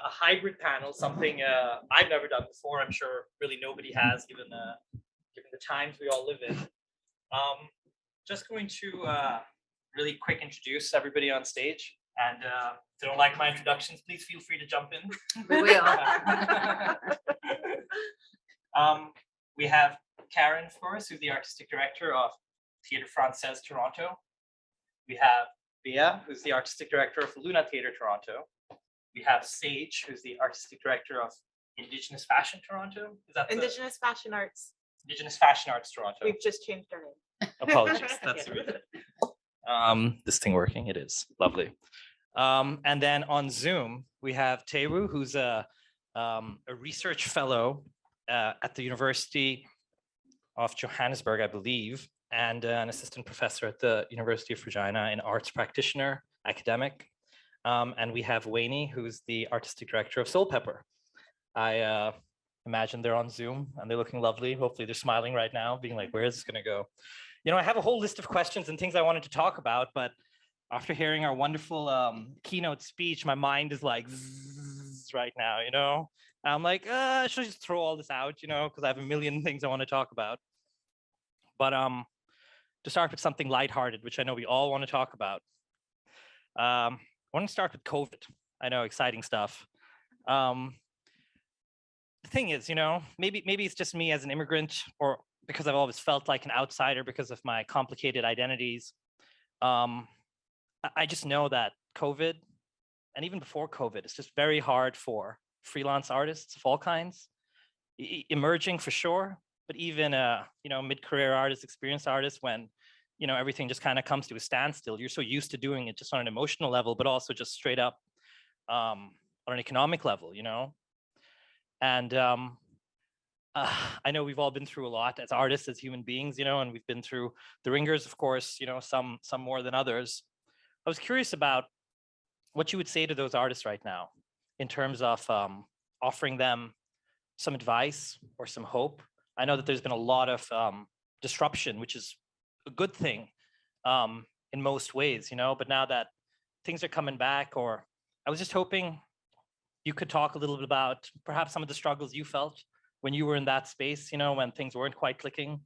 a hybrid panel, something I've never done before. I'm sure really nobody has, given the times we all live in. Just going to really quick introduce everybody on stage. And if they don't like my introductions, please feel free to jump in. We will. We have Karine, of course, who's the artistic director of Theatre Française Toronto. We have Bea, who's the artistic director of Luna Theatre Toronto. We have Sage, who's the artistic director of Indigenous Fashion Toronto. Is that Indigenous Fashion Arts. Indigenous Fashion Arts Toronto. We've just changed our name. Apologies. That's the reason. This thing working? It is. Lovely. And then on Zoom, we have Taiwo, who's a research fellow at the University of Johannesburg, I believe, and an assistant professor at the University of Regina, an arts practitioner, academic. And we have Weyni, who's the artistic director of Soul Pepper. I imagine they're on Zoom and they're looking lovely. Hopefully they're smiling right now, being like, where is this going to go? You know, I have a whole list of questions and things I wanted to talk about, but after hearing our wonderful keynote speech, my mind is like zzz right now, you know? And I'm like, should I just throw all this out, you know, because I have a million things I want to talk about. But to start with something lighthearted, which I know we all want to talk about. I want to start with COVID. I know, exciting stuff. The thing is, you know, maybe it's just me as an immigrant, or because I've always felt like an outsider because of my complicated identities. I just know that COVID, and even before COVID, it's just very hard for freelance artists of all kinds, emerging for sure, but even you know, mid-career artists, experienced artists, when you know everything just kind of comes to a standstill. You're so used to doing it just on an emotional level, but also just straight up on an economic level, you know. And I know we've all been through a lot as artists, as human beings, you know, and we've been through the ringers, of course, you know, some more than others. I was curious about what you would say to those artists right now in terms of offering them some advice or some hope. I know that there's been a lot of disruption, which is a good thing in most ways, you know, but now that things are coming back, or I was just hoping you could talk a little bit about perhaps some of the struggles you felt when you were in that space, you know, when things weren't quite clicking.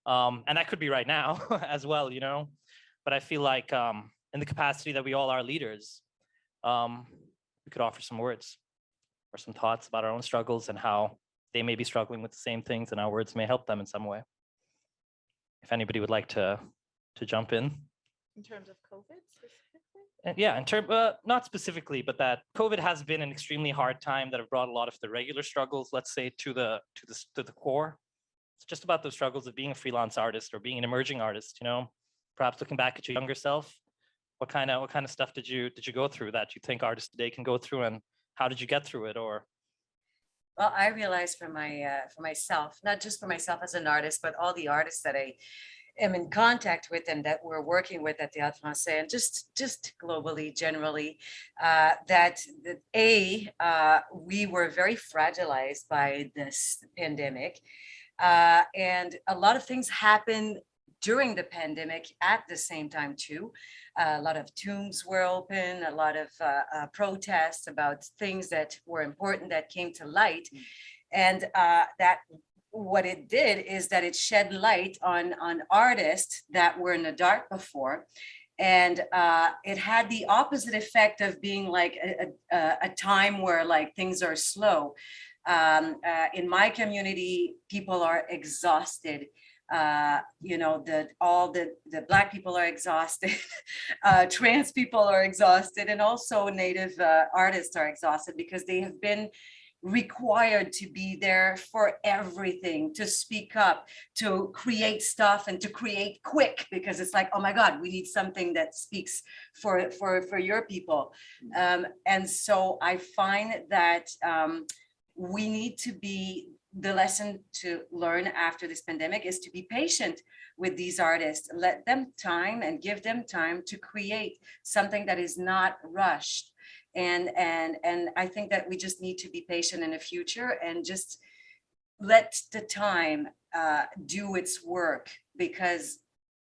And that could be right now as well, you know, but I feel like in the capacity that we all are leaders, we could offer some words or some thoughts about our own struggles and how they may be struggling with the same things, and our words may help them in some way. If anybody would like to jump in. In terms of COVID specifically? And yeah, in terms, not specifically, but that COVID has been an extremely hard time that have brought a lot of the regular struggles, let's say, to the core. It's just about those struggles of being a freelance artist or being an emerging artist, you know, perhaps looking back at your younger self. What kind of stuff did you go through that you think artists today can go through, and how did you get through it? Or well, I realized for myself, not just for myself as an artist, but all the artists that I am in contact with and that we're working with at the Théâtre Français, and just globally, generally, that we were very fragilized by this pandemic, and a lot of things happened during the pandemic at the same time too. A lot of tombs were open, a lot of protests about things that were important that came to light. And that what it did is that it shed light on artists that were in the dark before. And it had the opposite effect of being like a time where like things are slow. In my community, people are exhausted. You know, all the Black people are exhausted, trans people are exhausted, and also Native artists are exhausted because they have been required to be there for everything, to speak up, to create stuff, and to create quick, because it's like, oh my God, we need something that speaks for your people. And so I find that we need to be, the lesson to learn after this pandemic is to be patient with these artists. Let them time and give them time to create something that is not rushed. And I think that we just need to be patient in the future and just let the time do its work, because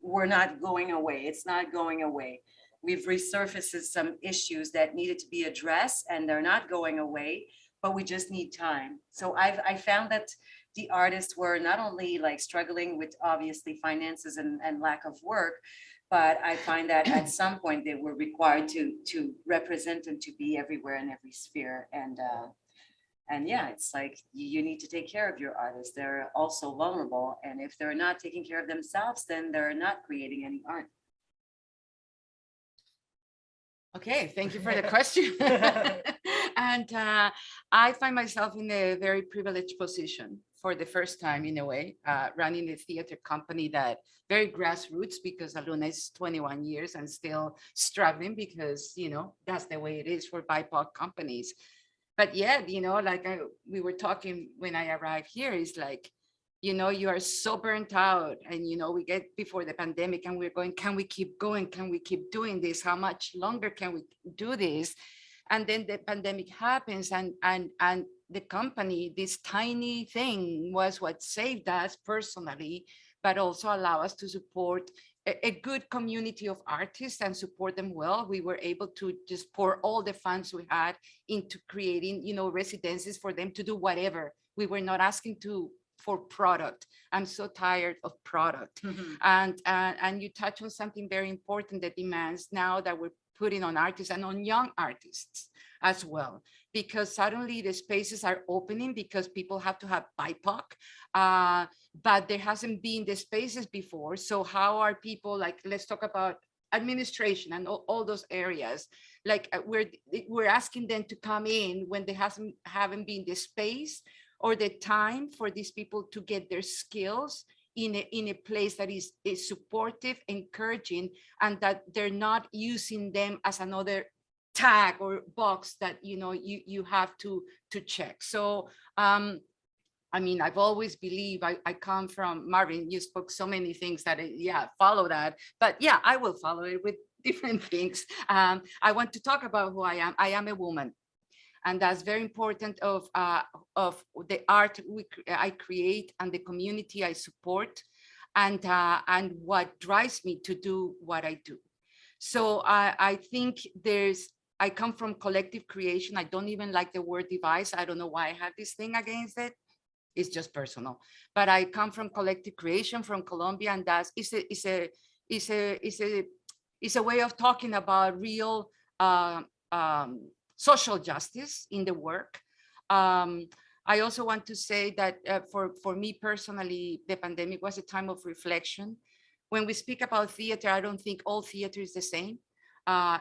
were not going away. It's not going away. We've resurfaced some issues that needed to be addressed, and they're not going away, but we just need time. So I found that the artists were not only like struggling with obviously finances and lack of work, but I find that at some point they were required to represent and to be everywhere in every sphere. And yeah, it's like you need to take care of your artists. They're also vulnerable. And if they're not taking care of themselves, then they're not creating any art. Okay, thank you for the question. And I find myself in a very privileged position for the first time in a way, running a theater company that very grassroots, because Aluna is 21 years and still struggling because, you know, that's the way it is for BIPOC companies. But yet, you know, like we were talking when I arrived here, is like, you know, you are so burnt out, and, you know, we get before the pandemic and we're going, can we keep going? Can we keep doing this? How much longer can we do this? And then the pandemic happens, and the company, this tiny thing, was what saved us personally, but also allow us to support a good community of artists and support them well. We were able to just pour all the funds we had into creating, you know, residencies for them to do whatever. We were not asking for product. I'm so tired of product. And you touch on something very important, the demands now that we're putting on artists and on young artists as well, because suddenly the spaces are opening because people have to have BIPOC, but there hasn't been the spaces before. So how are people, like, let's talk about administration and all those areas, like we're asking them to come in when they haven't been the space or the time for these people to get their skills in a place that is supportive, encouraging, and that they're not using them as another tag or box that, you know, you have to check. So I mean, I've always believed, I come from, Marvin, you spoke so many things that, yeah, follow that, but yeah, I will follow it with different things. I want to talk about who I am. I am a woman. And that's very important of the art I create and the community I support, and what drives me to do what I do. So I think I come from collective creation. I don't even like the word device. I don't know why I have this thing against it. It's just personal. But I come from collective creation from Colombia, and it's a way of talking about real social justice in the work. I also want to say that for me personally, the pandemic was a time of reflection. When we speak about theater, I don't think all theater is the same.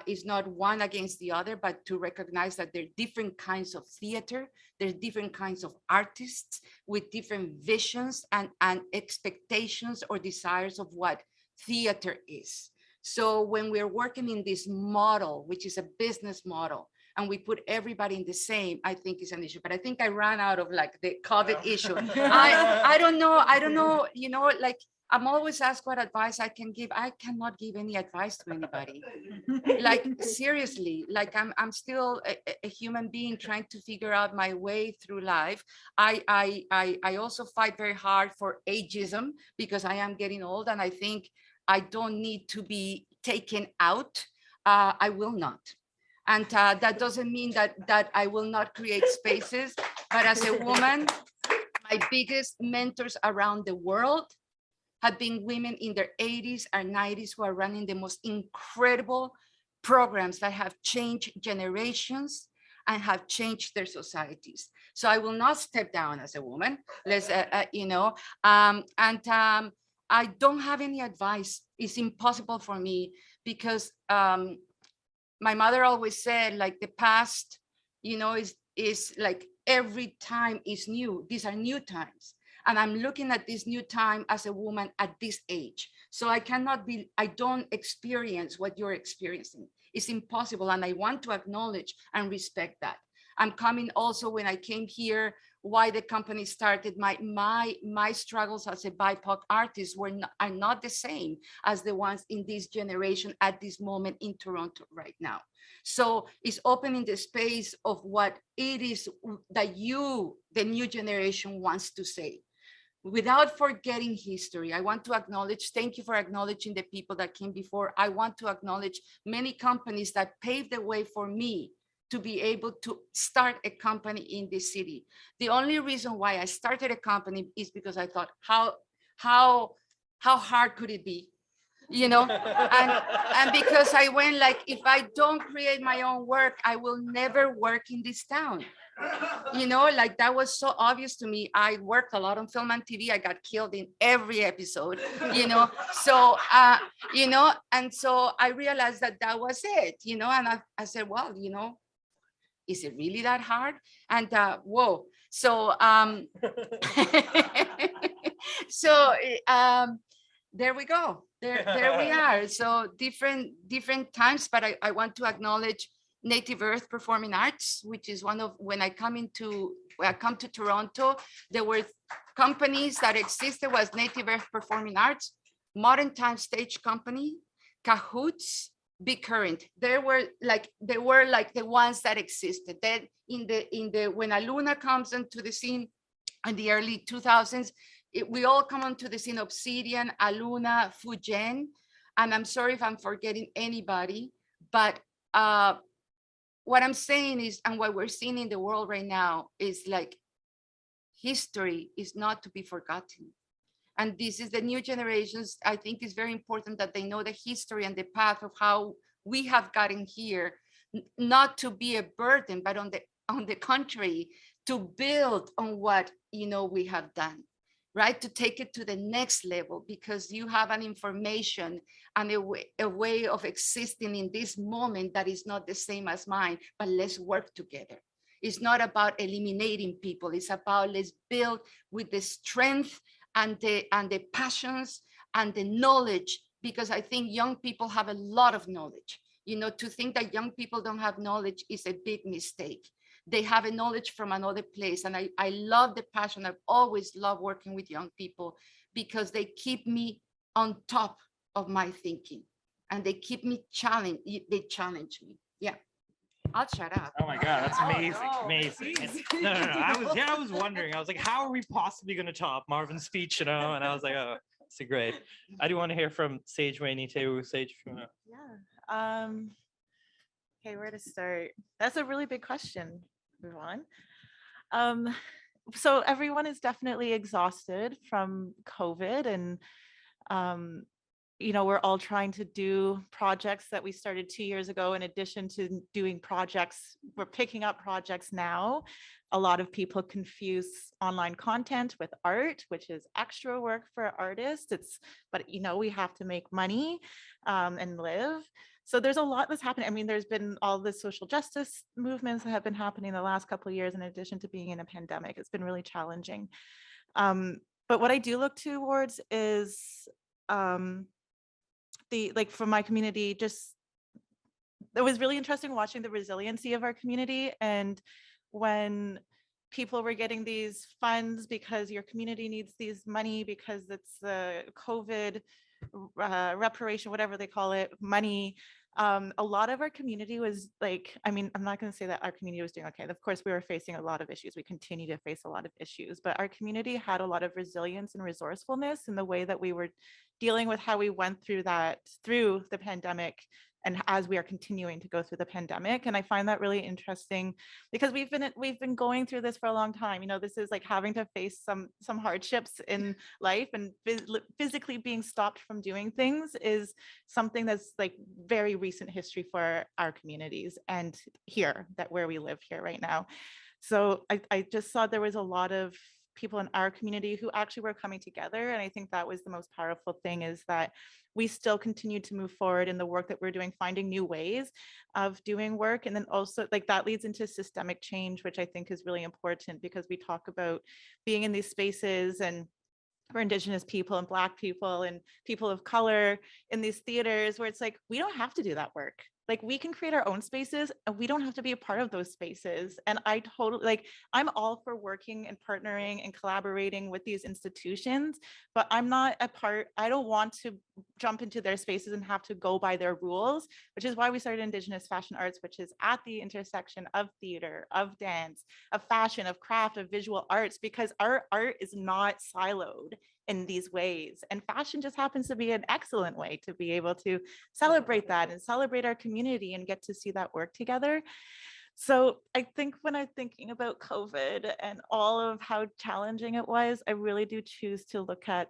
It's not one against the other, but to recognize that there are different kinds of theater, there's different kinds of artists with different visions and expectations or desires of what theater is. So when we're working in this model, which is a business model, and we put everybody in the same, I think is an issue. But I think I ran out of like the COVID issue. I don't know, you know, like I'm always asked what advice I can give. I cannot give any advice to anybody. Like seriously, like I'm still a human being trying to figure out my way through life. I also fight very hard for ageism because I am getting old, and I think I don't need to be taken out. I will not. And that doesn't mean that I will not create spaces, but as a woman, my biggest mentors around the world have been women in their 80s and 90s who are running the most incredible programs that have changed generations and have changed their societies. So I will not step down as a woman, let's, you know, I don't have any advice. It's impossible for me because my mother always said, like, the past, you know, is like every time is new. These are new times. And I'm looking at this new time as a woman at this age. So I don't experience what you're experiencing. It's impossible. And I want to acknowledge and respect that. I'm coming also when I came here, why the company started, my struggles as a BIPOC artist are not the same as the ones in this generation at this moment in Toronto right now. So it's opening the space of what it is that the new generation wants to say. without forgetting history, I want to acknowledge, thank you for acknowledging the people that came before. I want to acknowledge many companies that paved the way for me to be able to start a company in this city. The only reason why I started a company is because I thought, how hard could it be? You know, and because I went like, if I don't create my own work, I will never work in this town. You know, like that was so obvious to me. I worked a lot on film and TV. I got killed in every episode, you know. So, you know, and so I realized that that was it, you know, and I said, well, you know, is it really that hard? And whoa. So, so, there we go. There we are. So different times, but I want to acknowledge Native Earth Performing Arts, which is one of, when I come to Toronto, there were companies that existed, was Native Earth Performing Arts, Modern Time Stage Company, Cahoots, Be Current. They were like the ones that existed. Then when Aluna comes into the scene in the early 2000s, we all come onto the scene: Obsidian, Aluna, Fujian. And I'm sorry if I'm forgetting anybody, but what I'm saying is, and what we're seeing in the world right now is like, history is not to be forgotten. And this is the new generations. I think it's very important that they know the history and the path of how we have gotten here, not to be a burden, but on the contrary, to build on what, you know, we have done. Right, to take it to the next level, because you have an information and a way of existing in this moment that is not the same as mine, but let's work together. It's not about eliminating people. It's about, let's build with the strength and the passions and the knowledge, because I think young people have a lot of knowledge. You know, to think that young people don't have knowledge is a big mistake. They have a knowledge from another place. And I love the passion. I've always loved working with young people, because they keep me on top of my thinking and they keep me challenged. They challenge me. Yeah. I'll shut up. Oh my God, that's amazing, no, amazing. please. No. I was wondering. I was like, how are we possibly going to top Marvin's speech, you know? And I was like, oh, it's great. I do want to hear from Sage, Weyni, Taiwo, Sage. If you wanna... Yeah. Okay, where to start? That's a really big question, Rouvan. So everyone is definitely exhausted from COVID, and you know, we're all trying to do projects that we started 2 years ago. In addition to doing projects, we're picking up projects now. A lot of people confuse online content with art, which is extra work for artists. But you know, we have to make money and live. So there's a lot that's happening. I mean, there's been all the social justice movements that have been happening the last couple of years, in addition to being in a pandemic. It's been really challenging. But what I do look towards is from my community, just, it was really interesting watching the resiliency of our community. And when people were getting these funds because your community needs these money because it's the COVID reparation, whatever they call it, money. A lot of our community was like, I mean, I'm not going to say that our community was doing okay. Of course, we were facing a lot of issues. We continue to face a lot of issues, but our community had a lot of resilience and resourcefulness in the way that we were dealing with how we went through the pandemic, and as we are continuing to go through the pandemic. And I find that really interesting, because we've been going through this for a long time. You know, this is like having to face some hardships in life, and physically being stopped from doing things is something that's like very recent history for our communities, and here, that where we live here right now. So I just saw there was a lot of people in our community who actually were coming together. And I think that was the most powerful thing, is that we still continue to move forward in the work that we're doing, finding new ways of doing work. And then also, like, that leads into systemic change, which I think is really important, because we talk about being in these spaces, and for Indigenous people and Black people and people of color in these theaters, where it's like, we don't have to do that work. Like we can create our own spaces and we don't have to be a part of those spaces. And I totally like, I'm all for working and partnering and collaborating with these institutions, but I'm not a part, I don't want to jump into their spaces and have to go by their rules, which is why we started Indigenous Fashion Arts, which is at the intersection of theater, of dance, of fashion, of craft, of visual arts, because our art is not siloed in these ways. And fashion just happens to be an excellent way to be able to celebrate that and celebrate our community and get to see that work together. So I think when I'm thinking about COVID and all of how challenging it was, I really do choose to look at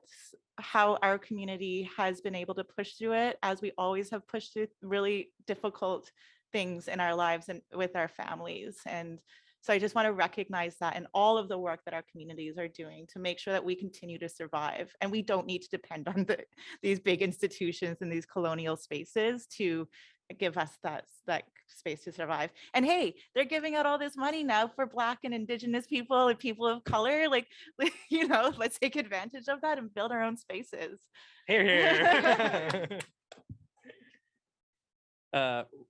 how our community has been able to push through it, as we always have pushed through really difficult things in our lives and with our families. And so I just want to recognize that in all of the work that our communities are doing to make sure that we continue to survive. And we don't need to depend on these big institutions and these colonial spaces to give us that space to survive. And hey, they're giving out all this money now for Black and Indigenous people and people of color. Like, you know, let's take advantage of that and build our own spaces. Here, here.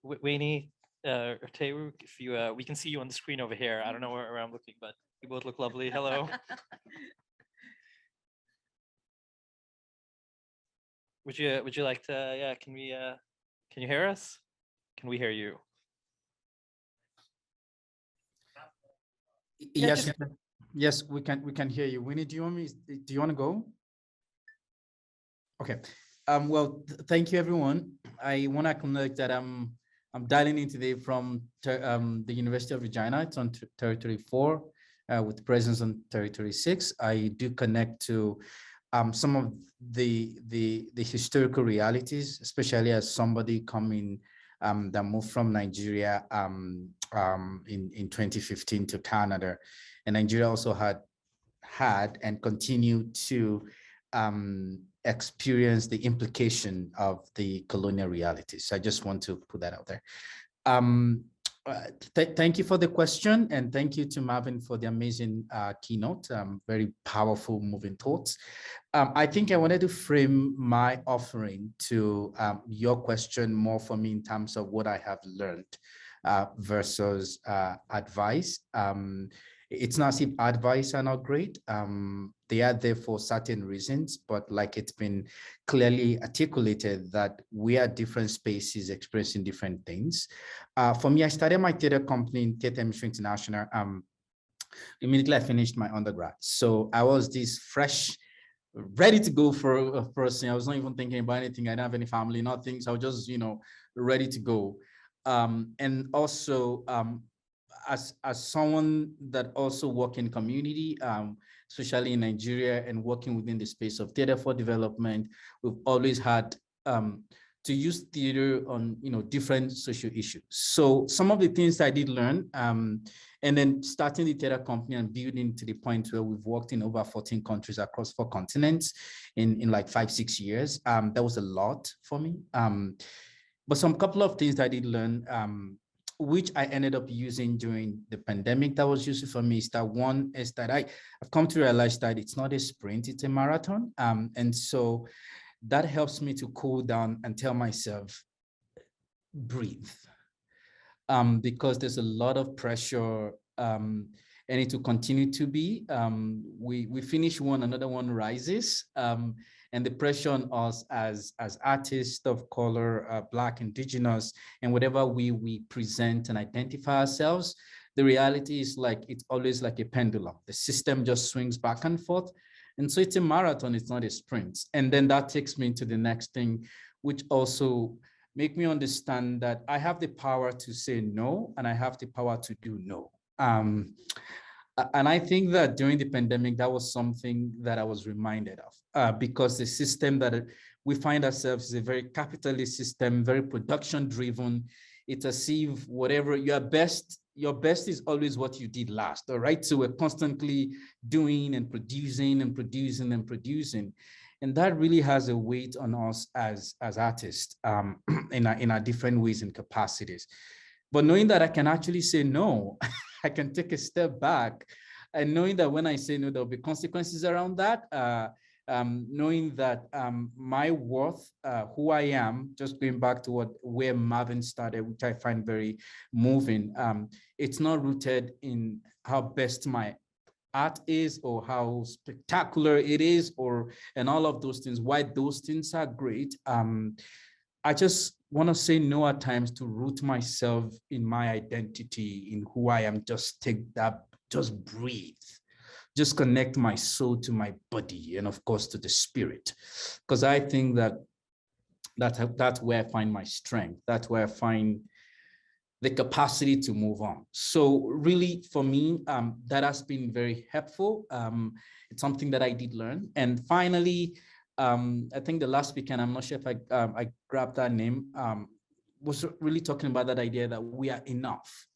Weyni, or Taiwo, if you we can see you on the screen over here. I don't know where I'm looking, but you both look lovely. Hello. Would you like to? Yeah, can you hear us? Can we hear you? Yes, yes, we can hear you. Weyni, do you want to go? Okay. Well, thank you, everyone. I want to acknowledge that I'm dialing in today from the University of Regina. It's on Territory 4 with presence on Territory 6. I do connect to some of the historical realities, especially as somebody coming that moved from Nigeria in 2015 to Canada. And Nigeria also had and continue to experience the implication of the colonial realities. So I just want to put that out there. Thank you for the question, and thank you to Marvin for the amazing keynote, very powerful, moving thoughts. I think I wanted to frame my offering to your question more for me in terms of what I have learned versus advice. It's not as if advice are not great. They are there for certain reasons, but like it's been clearly articulated that we are different spaces expressing different things. For me, I started my theater company in Theatre Ministry International immediately I finished my undergrad. So I was this fresh, ready to go for a person. I was not even thinking about anything. I didn't have any family, nothing. So I was just, ready to go. And also, as someone that also work in community, especially in Nigeria, and working within the space of theater for development, we've always had to use theater on different social issues. So some of the things I did learn, and then starting the theater company and building to the point where we've worked in over 14 countries across 4 continents in like 5-6 years. That was a lot for me. But some couple of things I did learn, which I ended up using during the pandemic that was useful for me, is that one is that I've come to realize that it's not a sprint, it's a marathon. And so that helps me to cool down and tell myself, breathe. Because there's a lot of pressure and it to continue to be. We finish one, another one rises. And the pressure on us as artists of color, Black, Indigenous, and whatever we present and identify ourselves, the reality is it's always like a pendulum. The system just swings back and forth. And so it's a marathon, it's not a sprint. And then that takes me to the next thing, which also make me understand that I have the power to say no, and I have the power to do no. And I think that during the pandemic, that was something that I was reminded of, because the system that we find ourselves is a very capitalist system, very production driven. It's as if whatever your best is always what you did last, all right? So we're constantly doing and producing and producing and producing. And that really has a weight on us as artists in our different ways and capacities. But knowing that I can actually say no, I can take a step back, and knowing that when I say no, there'll be consequences around that, knowing that my worth, who I am, just going back to where Marvin started, which I find very moving. It's not rooted in how best my art is or how spectacular it is and all of those things. Why those things are great. I just want to say no at times to root myself in my identity, in who I am. Just take that, just breathe. Just connect my soul to my body and of course to the spirit. Because I think that's where I find my strength. That's where I find the capacity to move on. So really for me, that has been very helpful. It's something that I did learn. And finally, I think the last speaker, and I'm not sure if I grabbed that name, was really talking about that idea that we are enough.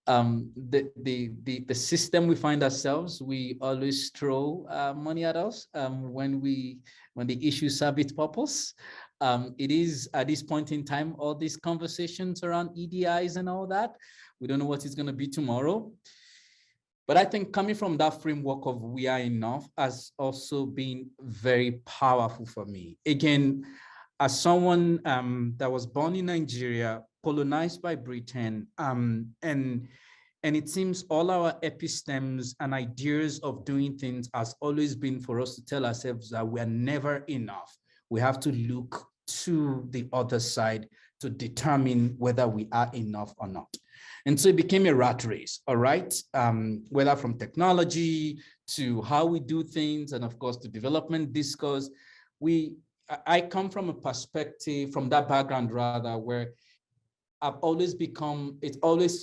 The system we find ourselves, we always throw money at us when the issues serve its purpose. It is at this point in time, all these conversations around EDIs and all that, we don't know what it's going to be tomorrow. But I think coming from that framework of we are enough has also been very powerful for me. Again, as someone that was born in Nigeria, colonized by Britain, and it seems all our epistems and ideas of doing things has always been for us to tell ourselves that we are never enough. We have to look to the other side to determine whether we are enough or not. And so it became a rat race, all right? Whether from technology to how we do things, and of course, the development discourse. I come from a perspective, from that background rather, where I've always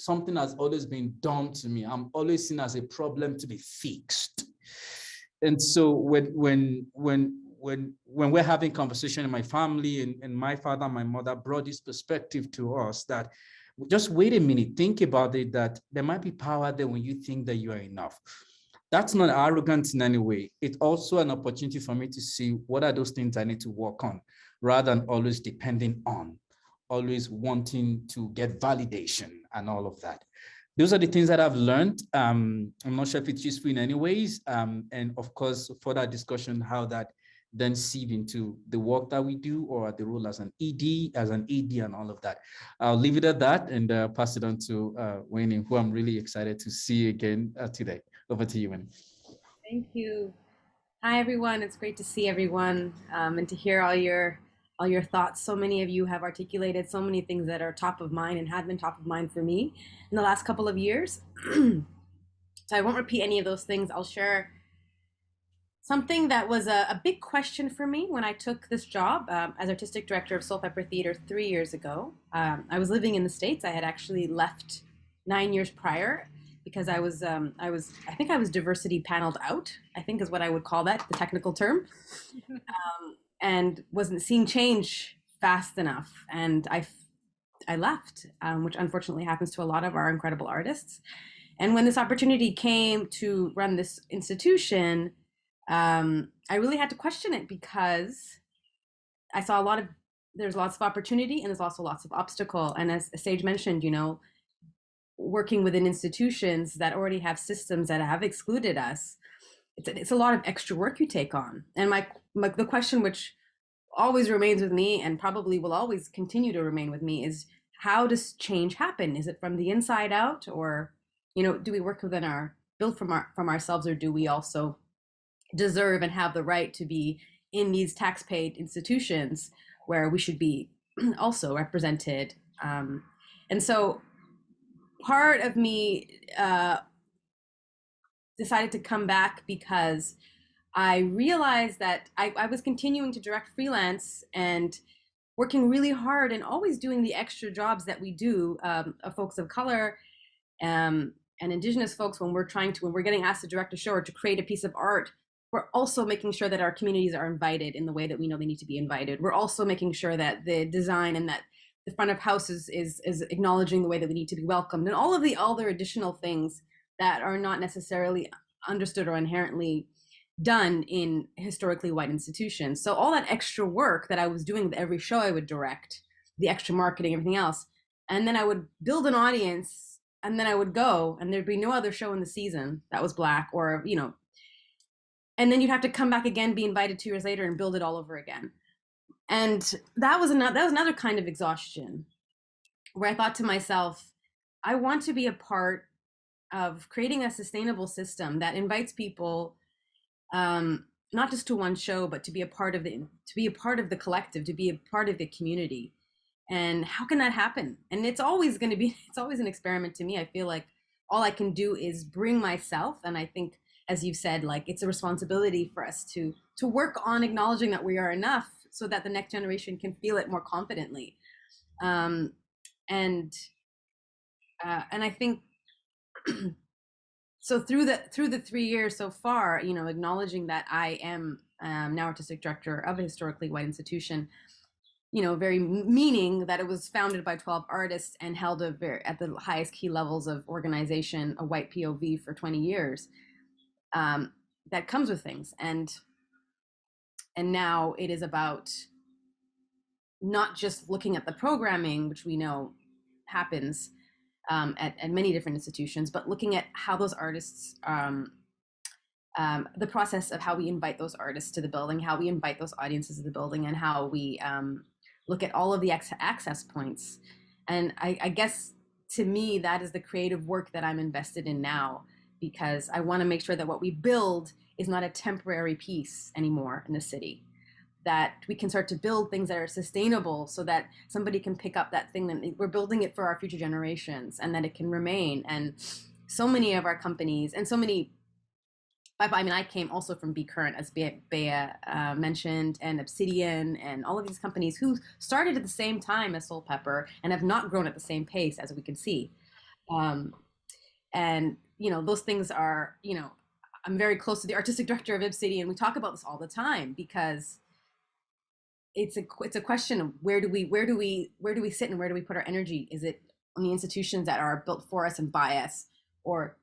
something has always been done to me. I'm always seen as a problem to be fixed. And so when we're having conversation in my family and my father and my mother brought this perspective to us that just wait a minute, think about it, that there might be power there when you think that you are enough. That's not arrogant in any way. It's also an opportunity for me to see what are those things I need to work on rather than always depending on, always wanting to get validation and all of that. Those are the things that I've learned. I'm not sure if it's useful in any ways. And of course, further discussion, how that then sieve into the work that we do or the role as an ED, as an AD and all of that. I'll leave it at that and pass it on to Weyni, who I'm really excited to see again today. Over to you, Weyni. Thank you. Hi, everyone. It's great to see everyone and to hear all your thoughts. So many of you have articulated so many things that are top of mind and have been top of mind for me in the last couple of years. So I won't repeat any of those things. I'll share something that was a big question for me when I took this job as artistic director of Soul Pepper Theater 3 years ago. I was living in the States. I had actually left 9 years prior because I think I was diversity paneled out, I think is what I would call that, the technical term, and wasn't seeing change fast enough. And I left, which unfortunately happens to a lot of our incredible artists. And when this opportunity came to run this institution, I really had to question it because I saw there's lots of opportunity and there's also lots of obstacle. And as Sage mentioned, working within institutions that already have systems that have excluded us, it's a lot of extra work you take on. And the question which always remains with me and probably will always continue to remain with me is, how does change happen? Is it from the inside out, or do we work build from ourselves, or do we also deserve and have the right to be in these tax-paid institutions where we should be also represented? And so part of me decided to come back because I realized that I was continuing to direct freelance and working really hard and always doing the extra jobs that we do, folks of color and Indigenous folks, when we're getting asked to direct a show or to create a piece of art. We're also making sure that our communities are invited in the way that we know they need to be invited. We're also making sure that the design and that the front of house is acknowledging the way that we need to be welcomed, and all of the other additional things that are not necessarily understood or inherently done in historically white institutions. So all that extra work that I was doing with every show I would direct, the extra marketing, everything else, and then I would build an audience, and then I would go, and there'd be no other show in the season that was Black or and then you'd have to come back again, be invited 2 years later, and build it all over again. And that was another kind of exhaustion, where I thought to myself, I want to be a part of creating a sustainable system that invites people, not just to one show, but to be a part of the collective, to be a part of the community. And how can that happen? And it's always an experiment to me. I feel like all I can do is bring myself. And I think, as you've said, like, it's a responsibility for us to work on acknowledging that we are enough, so that the next generation can feel it more confidently. And I think, so through the 3 years so far, acknowledging that I am now artistic director of a historically white institution, very meaning that it was founded by 12 artists and held at the highest key levels of organization, a white POV for 20 years. That comes with things. And now it is about not just looking at the programming, which we know happens at many different institutions, but looking at how those artists, the process of how we invite those artists to the building, how we invite those audiences to the building, and how we look at all of the access points. And I guess, to me, that is the creative work that I'm invested in now, because I want to make sure that what we build is not a temporary piece anymore in the city, that we can start to build things that are sustainable, so that somebody can pick up that thing, that we're building it for our future generations, and that it can remain. And so many of our companies, and so many, I mean, I came also from Be Current, as Bea mentioned, and Obsidian, and all of these companies who started at the same time as Soul Pepper and have not grown at the same pace, as we can see. And those things are, I'm very close to the artistic director of Obsidian. We talk about this all the time, because it's a question of where do we sit, and where do we put our energy? Is it on the institutions that are built for us and by us, or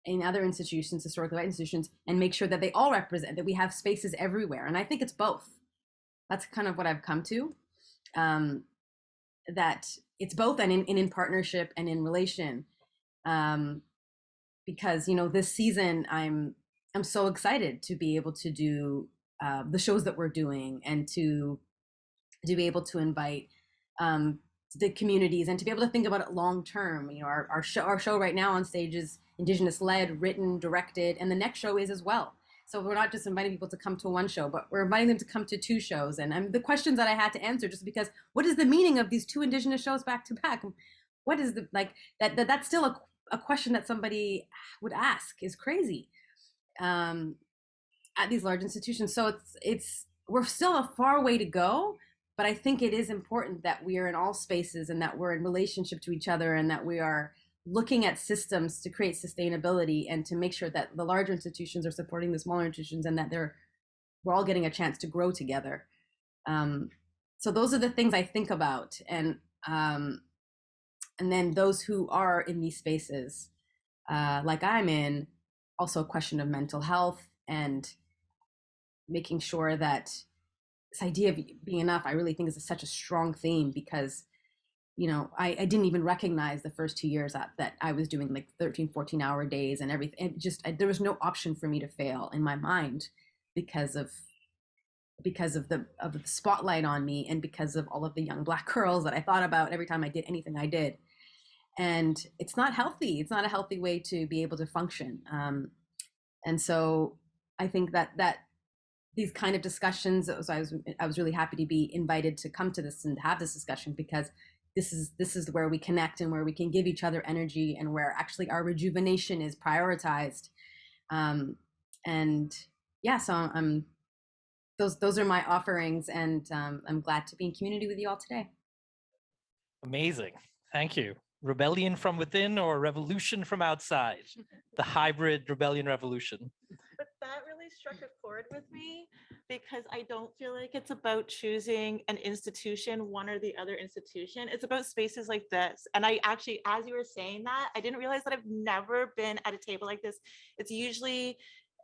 in other institutions, historically white institutions, and make sure that they all represent, that we have spaces everywhere? And I think it's both. That's kind of what I've come to, that it's both, and in partnership and in relation. Because this season, I'm so excited to be able to do the shows that we're doing, and to be able to invite the communities, and to be able to think about it long term. Our show right now on stage is Indigenous led, written, directed, and the next show is as well. So we're not just inviting people to come to one show, but we're inviting them to come to 2 shows. And the questions that I had to answer, just because, what is the meaning of these 2 Indigenous shows back to back? What is that's still a question that somebody would ask, is crazy at these large institutions. So we're still a far way to go, but I think it is important that we are in all spaces, and that we're in relationship to each other, and that we are looking at systems to create sustainability, and to make sure that the larger institutions are supporting the smaller institutions, and that we're all getting a chance to grow together. So those are the things I think about. And then those who are in these spaces, like I'm in, also a question of mental health, and making sure that this idea of being enough, I really think, is such a strong theme, because I didn't even recognize the first 2 years that I was doing like 13, 14-hour days and everything. And there was no option for me to fail in my mind, because of the spotlight on me, and because of all of the young Black girls that I thought about every time I did anything I did. And it's not healthy. It's not a healthy way to be able to function. And so I think that these kind of discussions, I was really happy to be invited to come to this and have this discussion, because this is where we connect, and where we can give each other energy, and where actually our rejuvenation is prioritized. And yeah, so those are my offerings, and I'm glad to be in community with you all today. Amazing. Thank you. Rebellion from within, or revolution from outside? The hybrid rebellion revolution. But that really struck a chord with me, because I don't feel like it's about choosing an institution, one or the other institution. It's about spaces like this. And I actually, as you were saying that, I didn't realize that I've never been at a table like this. It's usually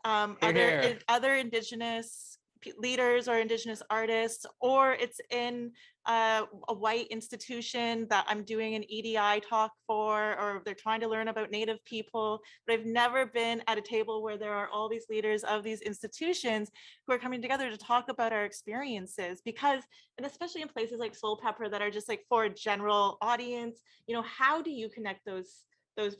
other Indigenous leaders or Indigenous artists, or it's in a white institution that I'm doing an EDI talk for, or they're trying to learn about Native people. But I've never been at a table where there are all these leaders of these institutions who are coming together to talk about our experiences. Because, and especially in places like Soul Pepper that are just like for a general audience, you know, how do you connect those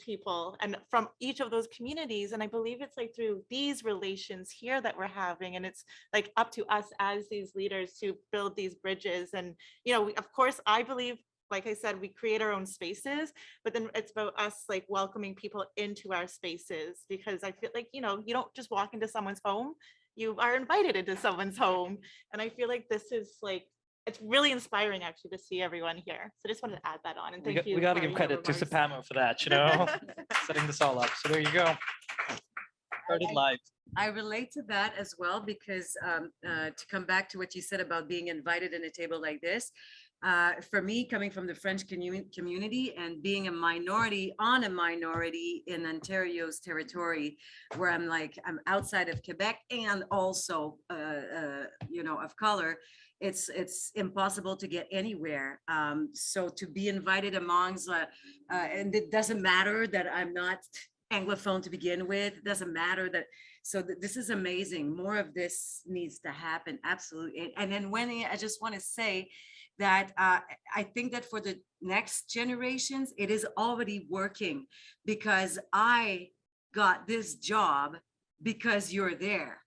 people and from each of those communities? And I believe it's like through these relations here that we're having, and it's like up to us as these leaders to build these bridges. And you know, of course, I believe, like I said, we create our own spaces, but then it's about us like welcoming people into our spaces, because I feel like, you know, you don't just walk into someone's home, you are invited into someone's home. And I feel like this is like, it's really inspiring actually to see everyone here. So I just wanted to add that on, and thank you. We got to for give your credit to remarks. Sapamo for that, you know, setting this all up. So there you go. Started live. I relate to that as well, because to come back to what you said about being invited in a table like this, for me, coming from the French community and being a minority on a minority in Ontario's territory, where I'm outside of Quebec and also, you know, of color, it's impossible to get anywhere. So to be invited amongst, and it doesn't matter that I'm not Anglophone to begin with, it doesn't matter that, so this is amazing. More of this needs to happen, absolutely. And then Weyni, I just want to say that I think that for the next generations, it is already working, because I got this job because you're there.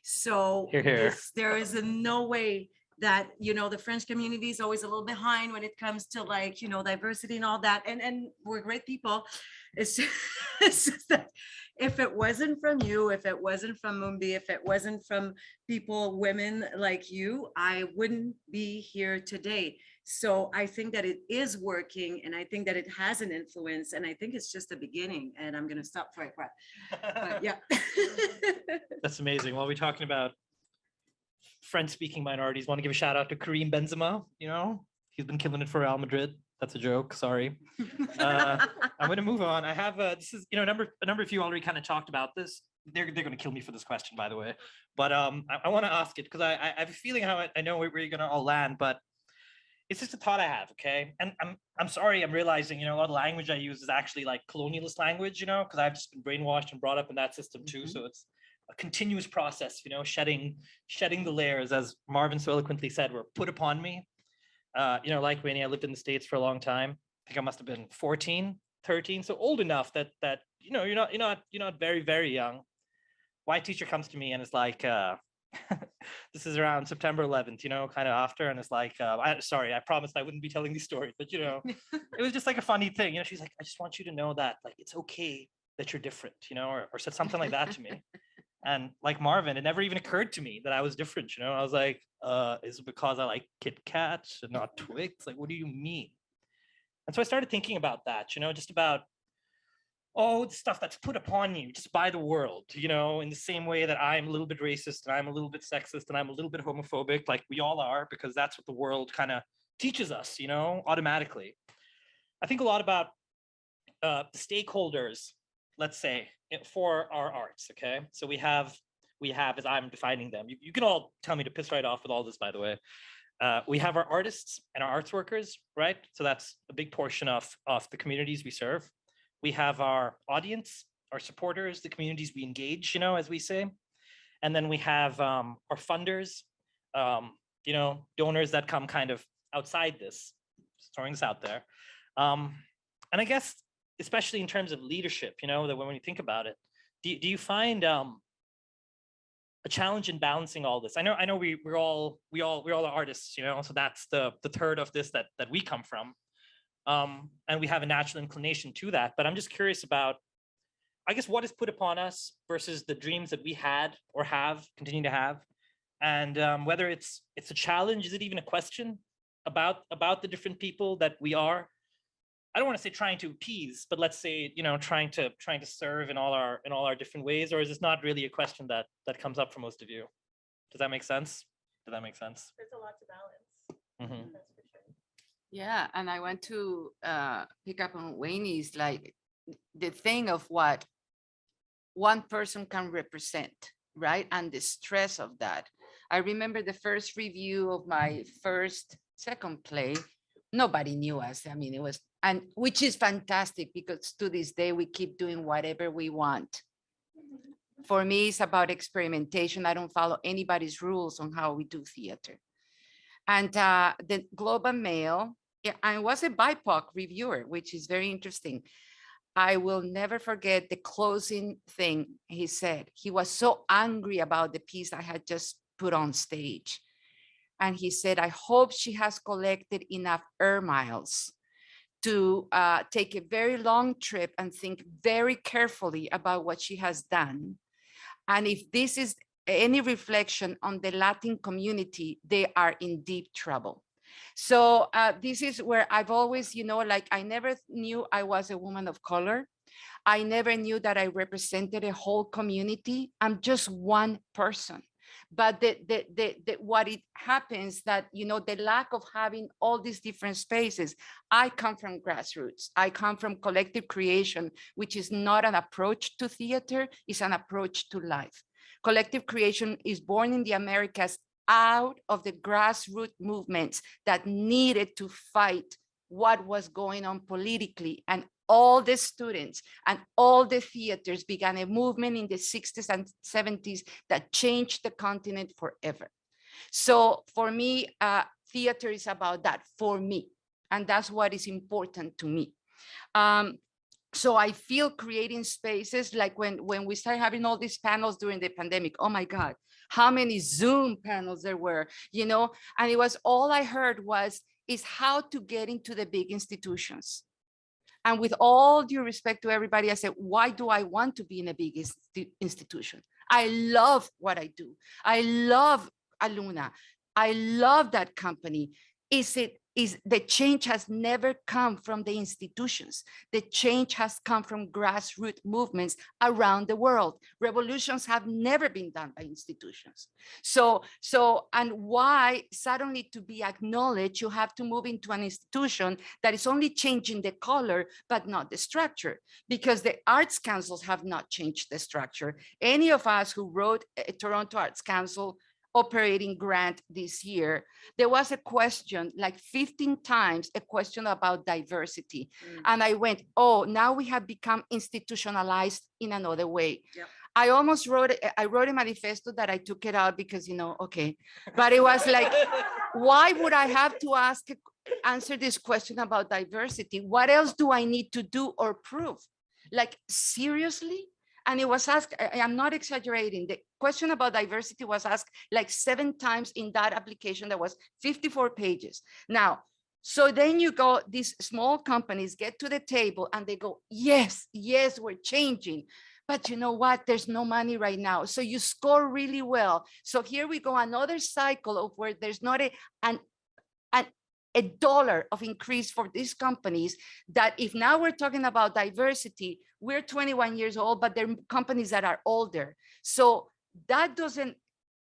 So Hear, hear. there is no way that, you know, the French community is always a little behind when it comes to, like, you know, diversity and all that. And we're great people. It's just that if it wasn't from you, if it wasn't from Mumbi, if it wasn't from people, women like you, I wouldn't be here today. So I think that it is working, and I think that it has an influence, and I think it's just the beginning. And I'm going to stop for a while. But yeah. That's amazing. While we're talking about French-speaking minorities, want to give a shout out to Karim Benzema. You know, he's been killing it for Real Madrid. That's a joke. Sorry. I'm going to move on. I have this is, you know, a number of you already kind of talked about this. They're going to kill me for this question, by the way. But I want to ask it because I have a feeling how I know where you're going to all land, but it's just a thought I have. Okay, and I'm sorry. I'm realizing, you know, a lot of language I use is actually like colonialist language, you know, because I've just been brainwashed and brought up in that system too. So it's a continuous process, you know, shedding the layers, as Marvin so eloquently said, were put upon me. You know, like Weyni, I lived in the States for a long time. I think I must have been 14, 13, so old enough that you know, you're not very, very young. White teacher comes to me and is like, this is around September 11th, you know, kind of after, and it's like, sorry, I promised I wouldn't be telling these stories, but you know, it was just like a funny thing, you know. She's like, I just want you to know that, like, it's okay that you're different, you know, or said something like that to me. And like Marvin, it never even occurred to me that I was different, you know. I was like, is it because I like Kit Kats and not Twix? Like, what do you mean? And so I started thinking about that, you know, just about, oh, the stuff that's put upon you just by the world, you know, in the same way that I'm a little bit racist and I'm a little bit sexist and I'm a little bit homophobic, like we all are, because that's what the world kind of teaches us, you know, automatically. I think a lot about the stakeholders, let's say, for our arts. Okay, so we have, as I'm defining them, you can all tell me to piss right off with all this, by the way. We have our artists and our arts workers, right? So that's a big portion of the communities we serve. We have our audience, our supporters, the communities we engage, you know, as we say. And then we have our funders, you know, donors that come kind of outside this, just throwing this out there. And I guess, especially in terms of leadership, you know, that when you think about it, do you find a challenge in balancing all this? I know we're all artists, you know, so that's the third of this that we come from, and we have a natural inclination to that. But I'm just curious about, I guess, what is put upon us versus the dreams that we had or have, continue to have, and whether it's a challenge. Is it even a question about the different people that we are? I don't want to say trying to appease, but let's say, you know, trying to serve in all our different ways, or is this not really a question that comes up for most of you? Does that make sense? Does that make sense? There's a lot to balance. Mm-hmm. That's for sure. Yeah, and I want to pick up on Weyni's, like, the thing of what one person can represent, right? And the stress of that. I remember the first review of my second play. Nobody knew us. I mean, it was, and which is fantastic because to this day, we keep doing whatever we want. For me, it's about experimentation. I don't follow anybody's rules on how we do theater. And the Globe and Mail, I was a BIPOC reviewer, which is very interesting. I will never forget the closing thing he said. He was so angry about the piece I had just put on stage. And he said, I hope she has collected enough air miles to take a very long trip and think very carefully about what she has done. And if this is any reflection on the Latin community, they are in deep trouble. So this is where I've always, like I never knew I was a woman of color. I never knew that I represented a whole community. I'm just one person. But what it happens that, the lack of having all these different spaces, I come from grassroots. I come from collective creation, which is not an approach to theater, it's an approach to life. Collective creation is born in the Americas out of the grassroots movements that needed to fight what was going on politically. And all the students and all the theaters began a movement in the 60s and 70s that changed the continent forever. So for me, theater is about that, for me. And that's what is important to me. So I feel creating spaces like when we started having all these panels during the pandemic, oh my God, how many Zoom panels there were, and it was all I heard is how to get into the big institutions. And with all due respect to everybody, I said, why do I want to be in a big institution? I love what I do. I love Aluna. I love that company. The change has never come from the institutions. The change has come from grassroots movements around the world. Revolutions have never been done by institutions. And why suddenly to be acknowledged, you have to move into an institution that is only changing the color, but not the structure, because the arts councils have not changed the structure. Any of us who wrote a Toronto Arts Council operating grant this year, there was a question like 15 times, a question about diversity. And I went, oh, now we have become institutionalized in another way. Yep. I almost wrote a manifesto that I took it out because, okay. But it was like, why would I have to answer this question about diversity? What else do I need to do or prove? Like, seriously? And it was asked, I'm not exaggerating, the question about diversity was asked like 7 times in that application that was 54 pages. Now, so then you go, these small companies get to the table and they go, yes, we're changing. But you know what? There's no money right now. So you score really well. So here we go, another cycle of where there's not a dollar of increase for these companies, that if now we're talking about diversity, we're 21 years old, but they're companies that are older. So that doesn't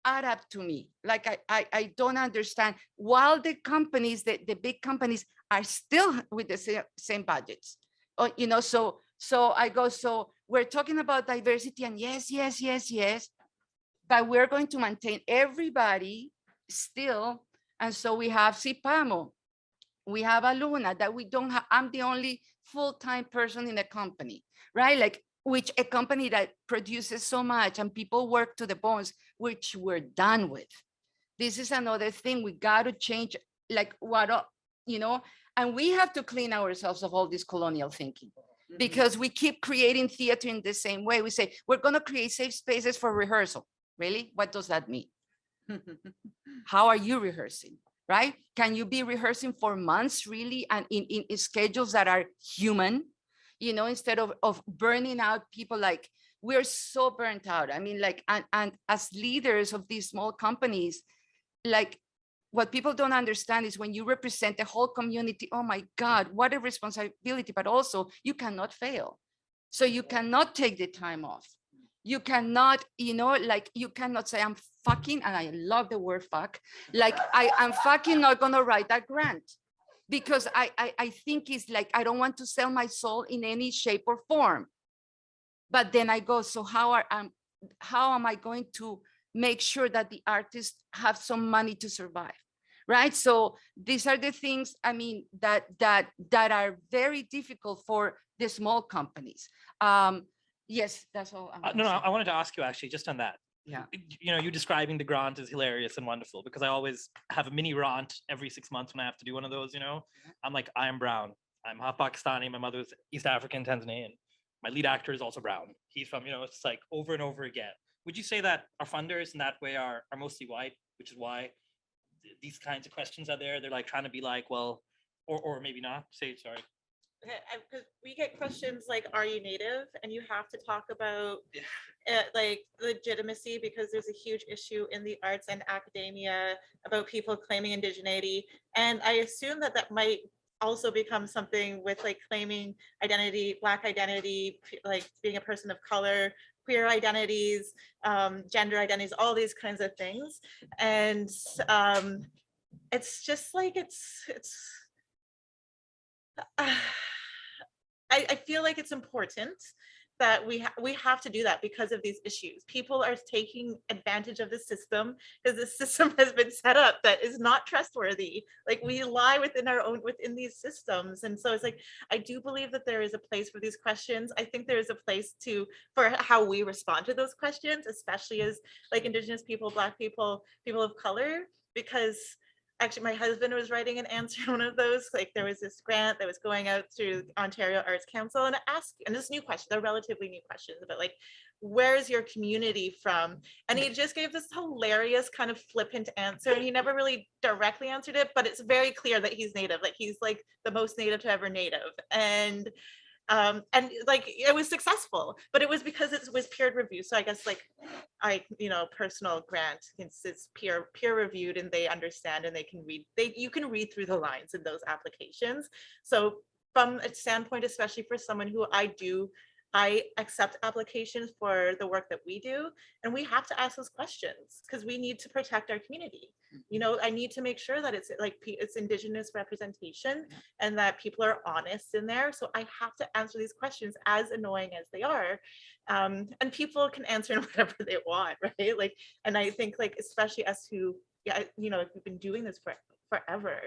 add up to me. Like I don't understand, while the companies, the big companies are still with the same budgets. So I go, so we're talking about diversity and yes, but we're going to maintain everybody still. And so we have Cipamo, we have Aluna, that we don't have, I'm the only full-time person in the company, right? Like, which a company that produces so much and people work to the bones, which we're done with. This is another thing we got to change, like what, and we have to clean ourselves of all this colonial thinking, because we keep creating theater in the same way. We say, we're going to create safe spaces for rehearsal. Really? What does that mean? How are you rehearsing? Right? Can you be rehearsing for months really, and in schedules that are human, instead of burning out people? Like, we're so burnt out. I mean, like, and as leaders of these small companies, like, what people don't understand is when you represent a whole community, oh my God, what a responsibility, but also you cannot fail. So you cannot take the time off. You cannot, you cannot say, I'm fucking, and I love the word fuck, like I'm fucking not gonna write that grant, because I think it's like, I don't want to sell my soul in any shape or form. But then I go, so how am I going to make sure that the artists have some money to survive, right? So these are the things, I mean, that are very difficult for the small companies. Yes, that's all. No, I wanted to ask you actually just on that. Yeah. You know, you describing the grant is hilarious and wonderful because I always have a mini rant every 6 months when I have to do one of those, you know. I'm like, I am brown. I'm half Pakistani. My mother's East African, Tanzanian. My lead actor is also brown. He's from, you know, it's like over and over again. Would you say that our funders in that way are mostly white, which is why these kinds of questions are there? They're like trying to be like, well, or maybe not. Say it, sorry. Because we get questions like, are you native? And you have to talk about like legitimacy, because there's a huge issue in the arts and academia about people claiming indigeneity. And I assume that that might also become something with like claiming identity, Black identity, like being a person of color, queer identities, gender identities, all these kinds of things. And it's just like, I feel like it's important that we have to do that because of these issues. People are taking advantage of the system because the system has been set up that is not trustworthy. Like, we lie within these systems. And so it's like, I do believe that there is a place for these questions. I think there is a place for how we respond to those questions, especially as like Indigenous people, Black people, people of color, because actually my husband was writing an answer to one of those. Like, there was this grant that was going out through Ontario Arts Council, and this new question, they're relatively new questions, but like, where's your community from? And he just gave this hilarious kind of flippant answer, and he never really directly answered it, but it's very clear that he's native. Like, he's like the most native to ever native. And like, it was successful, but it was because it was peer reviewed. So I guess like personal grant, it's peer reviewed, and they understand and they can read, you can read through the lines in those applications. So from a standpoint, especially for someone who I accept applications for the work that we do, and we have to ask those questions because we need to protect our community. You know, I need to make sure that it's like it's Indigenous representation and that people are honest in there. So I have to answer these questions, as annoying as they are. And people can answer in whatever they want, right? Like, and I think like, especially us who, we've been doing this forever.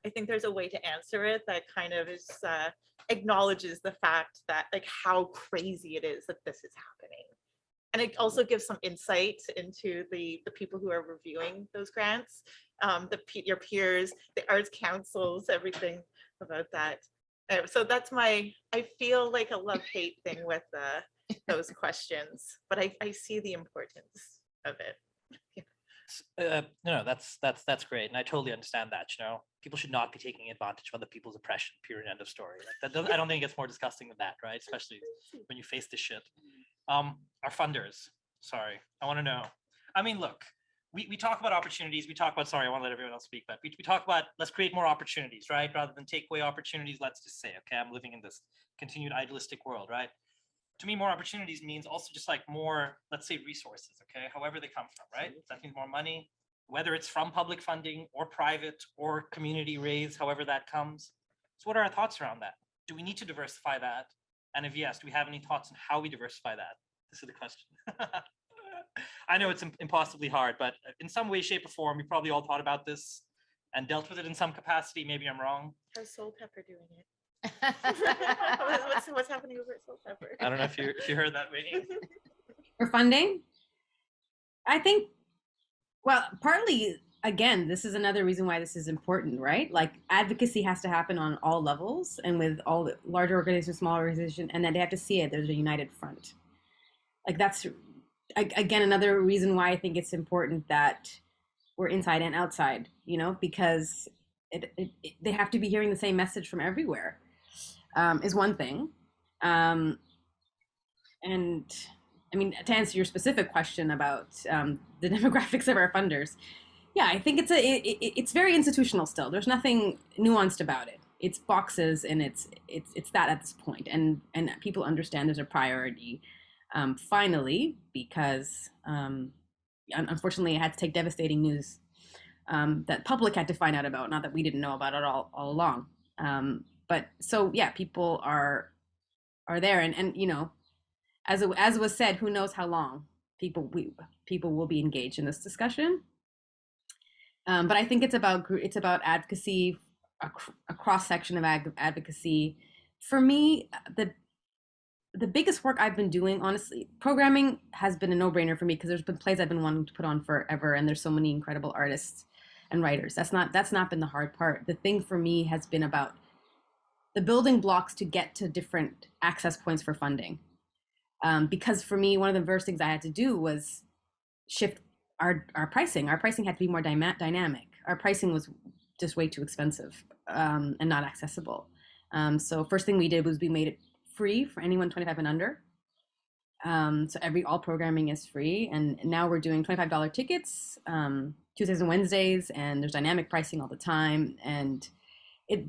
I think there's a way to answer it that kind of is acknowledges the fact that like how crazy it is that this is happening. And it also gives some insight into the people who are reviewing those grants, your peers, the arts councils, everything about that. So that's I feel like a love-hate thing with those questions, but I see the importance of it. No, that's great, and I totally understand that. You know, people should not be taking advantage of other people's oppression. Period. End of story. Like that. I don't think it gets more disgusting than that, right? Especially when you face this shit. Our funders. Sorry, I want to know. I mean, look, we talk about opportunities. We talk about. Sorry, I want to let everyone else speak, but we talk about let's create more opportunities, right? Rather than take away opportunities, let's just say, okay, I'm living in this continued idealistic world, right? To me, more opportunities means also just like more, let's say, resources, okay, however they come from, right? That means more money, whether it's from public funding or private or community raised, however that comes. So what are our thoughts around that? Do we need to diversify that? And if yes, do we have any thoughts on how we diversify that? This is the question. I know it's impossibly hard, but in some way, shape, or form, we probably all thought about this and dealt with it in some capacity. Maybe I'm wrong. How's Soul Pepper doing it? what's happening over at Soul Pepper? I don't know if you heard that, Weyni. For funding, I think, well, partly, again, this is another reason why this is important, right? Like, advocacy has to happen on all levels and with all the larger organizations, small organizations, and then they have to see it. There's a united front. Like, that's, again, another reason why I think it's important that we're inside and outside, because they have to be hearing the same message from everywhere. Is one thing. And I mean, to answer your specific question about the demographics of our funders, yeah, I think it's very institutional still. There's nothing nuanced about it. It's boxes, and it's that at this point, and people understand there's a priority. Finally, because unfortunately, I had to take devastating news that public had to find out about, not that we didn't know about it all along. But so yeah, people are there, and as was said, who knows how long people will be engaged in this discussion. But I think it's about advocacy, a cross section of advocacy. For me, the biggest work I've been doing, honestly, programming has been a no-brainer for me because there's been plays I've been wanting to put on forever, and there's so many incredible artists and writers. That's not been the hard part. The thing for me has been about the building blocks to get to different access points for funding. Because for me, one of the first things I had to do was shift our pricing. Our pricing had to be more dynamic. Our pricing was just way too expensive and not accessible. So first thing we did was we made it free for anyone 25 and under. So all programming is free, and now we're doing $25 tickets Tuesdays and Wednesdays, and there's dynamic pricing all the time, and it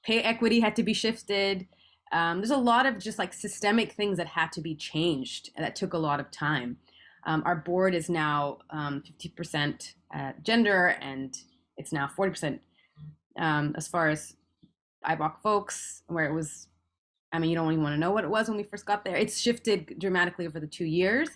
pay equity had to be shifted. There's a lot of just like systemic things that had to be changed, and that took a lot of time. Our board is now 50% gender, and it's now 40% as far as IBPOC folks, where it was, I mean, you don't even want to know what it was when we first got there. It's shifted dramatically over the 2 years,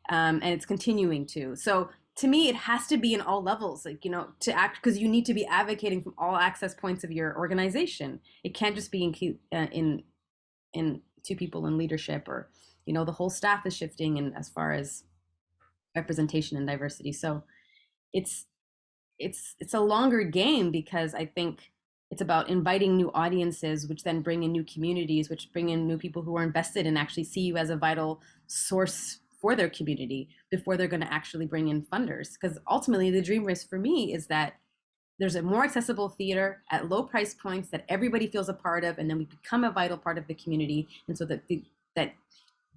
and it's continuing to. So to me, it has to be in all levels, like, you know, to act, because you need to be advocating from all access points of your organization. It can't just be in two people in leadership, or, you know, the whole staff is shifting in as far as representation and diversity. So it's a longer game, because I think it's about inviting new audiences, which then bring in new communities, which bring in new people who are invested and actually see you as a vital source for their community before they're going to actually bring in funders. Because ultimately, the dream risk for me is that there's a more accessible theater at low price points that everybody feels a part of, and then we become a vital part of the community. And so that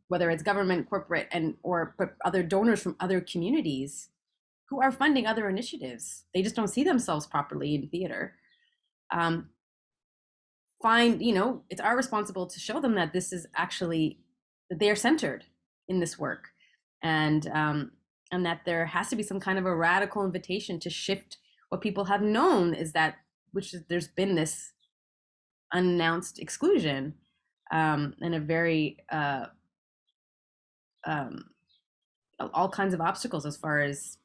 whether it's government, corporate, or other donors from other communities who are funding other initiatives, they just don't see themselves properly in theater. You know, it's our responsibility to show them that this is actually, that they are centered in this work, and that there has to be some kind of a radical invitation to shift what people have known is that, there's been this unannounced exclusion, and a very all kinds of obstacles as far as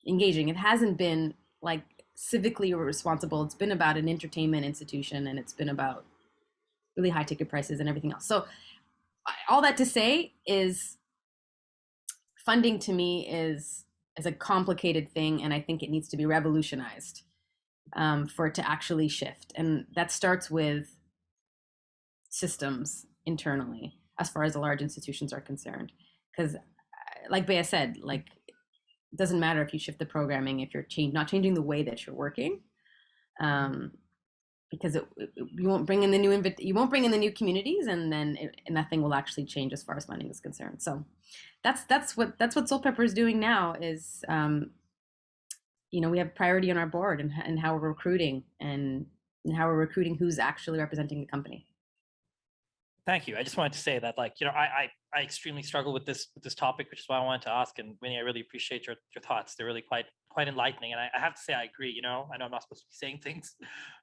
engaging. It hasn't been like civically responsible. It's been about an entertainment institution, and it's been about really high ticket prices and everything else. So all that to say is, funding to me is a complicated thing, and I think it needs to be revolutionized for it to actually shift. And that starts with systems internally as far as the large institutions are concerned. Because like Bea said, like, it doesn't matter if you shift the programming if you're not changing the way that you're working, because you won't bring in the new communities, and then nothing will actually change as far as funding is concerned. So that's what Soulpepper is doing now. Is you know, we have priority on our board, and how we're recruiting, and how we're recruiting who's actually representing the company. Thank you. I just wanted to say that, like, you know, I extremely struggle with this topic, which is why I wanted to ask. And Weyni, I really appreciate your thoughts. They're really quite enlightening. And I have to say, I agree. You know, I know I'm not supposed to be saying things,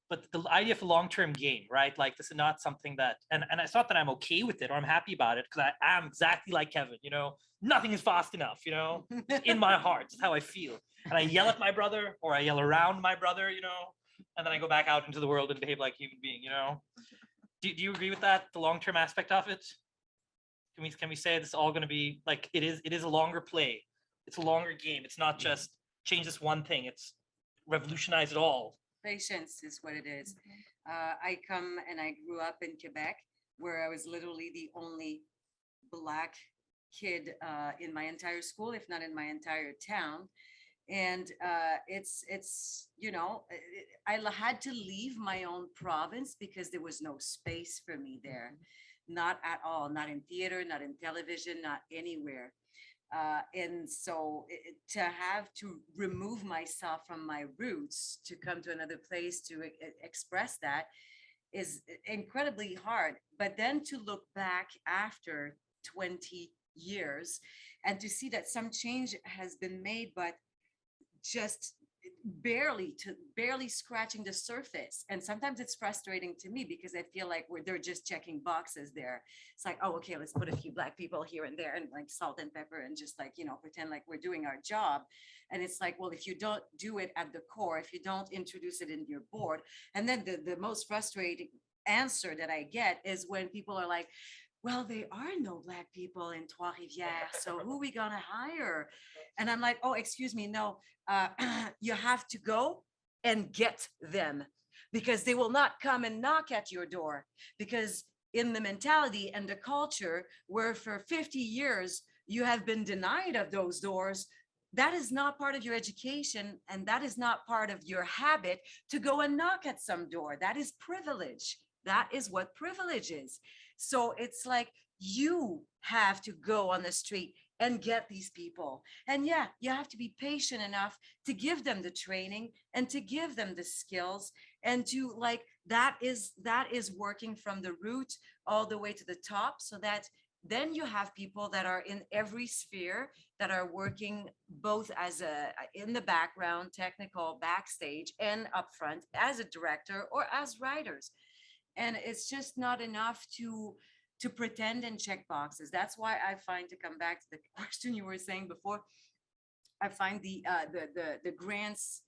but the idea of a long-term game, right? Like, this is not something that, and it's not that I'm okay with it or I'm happy about it, because I am exactly like Kevin. You know, nothing is fast enough. You know, in my heart, it's how I feel. And I yell at my brother, or I yell around my brother. You know, and then I go back out into the world and behave like a human being. You know. Do you agree with that? The long-term aspect of it? Can we say this is all going to be like, it is a longer play. It's a longer game. It's not just change this one thing. It's revolutionize it all. Patience is what it is. I grew up in Quebec, where I was literally the only Black kid in my entire school, if not in my entire town. And it's you know, I had to leave my own province because there was no space for me there, not at all, not in theater, not in television, not anywhere. And so to have to remove myself from my roots to come to another place to express that is incredibly hard. But then to look back after 20 years and to see that some change has been made, but just barely scratching the surface. And sometimes it's frustrating to me because I feel like they're just checking boxes there. It's like, oh, okay, let's put a few Black people here and there and like salt and pepper and just like, pretend like we're doing our job. And it's like, well, if you don't do it at the core, if you don't introduce it in your board, and then the most frustrating answer that I get is when people are like, well, there are no Black people in Trois-Rivières, so who are we gonna hire? And I'm like, oh, excuse me, no, you have to go and get them, because they will not come and knock at your door, because in the mentality and the culture where for 50 years you have been denied of those doors, that is not part of your education, and that is not part of your habit to go and knock at some door. That is privilege. That is what privilege is. So it's like you have to go on the street and get these people. And yeah, you have to be patient enough to give them the training and to give them the skills, and to like, that is working from the root all the way to the top, so that then you have people that are in every sphere that are working both as in the background, technical, backstage, and upfront as a director or as writers. And it's just not enough to pretend and check boxes. That's why I find, to come back to the question you were saying before, I find the grants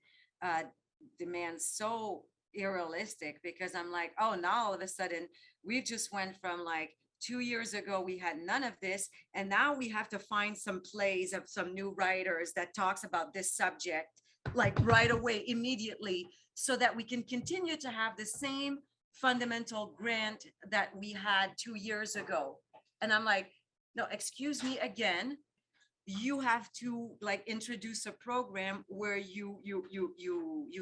demand so unrealistic, because I'm like, oh, now all of a sudden we just went from like 2 years ago we had none of this, and now we have to find some plays of some new writers that talks about this subject like right away, immediately, so that we can continue to have the same fundamental grant that we had 2 years ago. And I'm like, no, excuse me again, you have to like introduce a program where you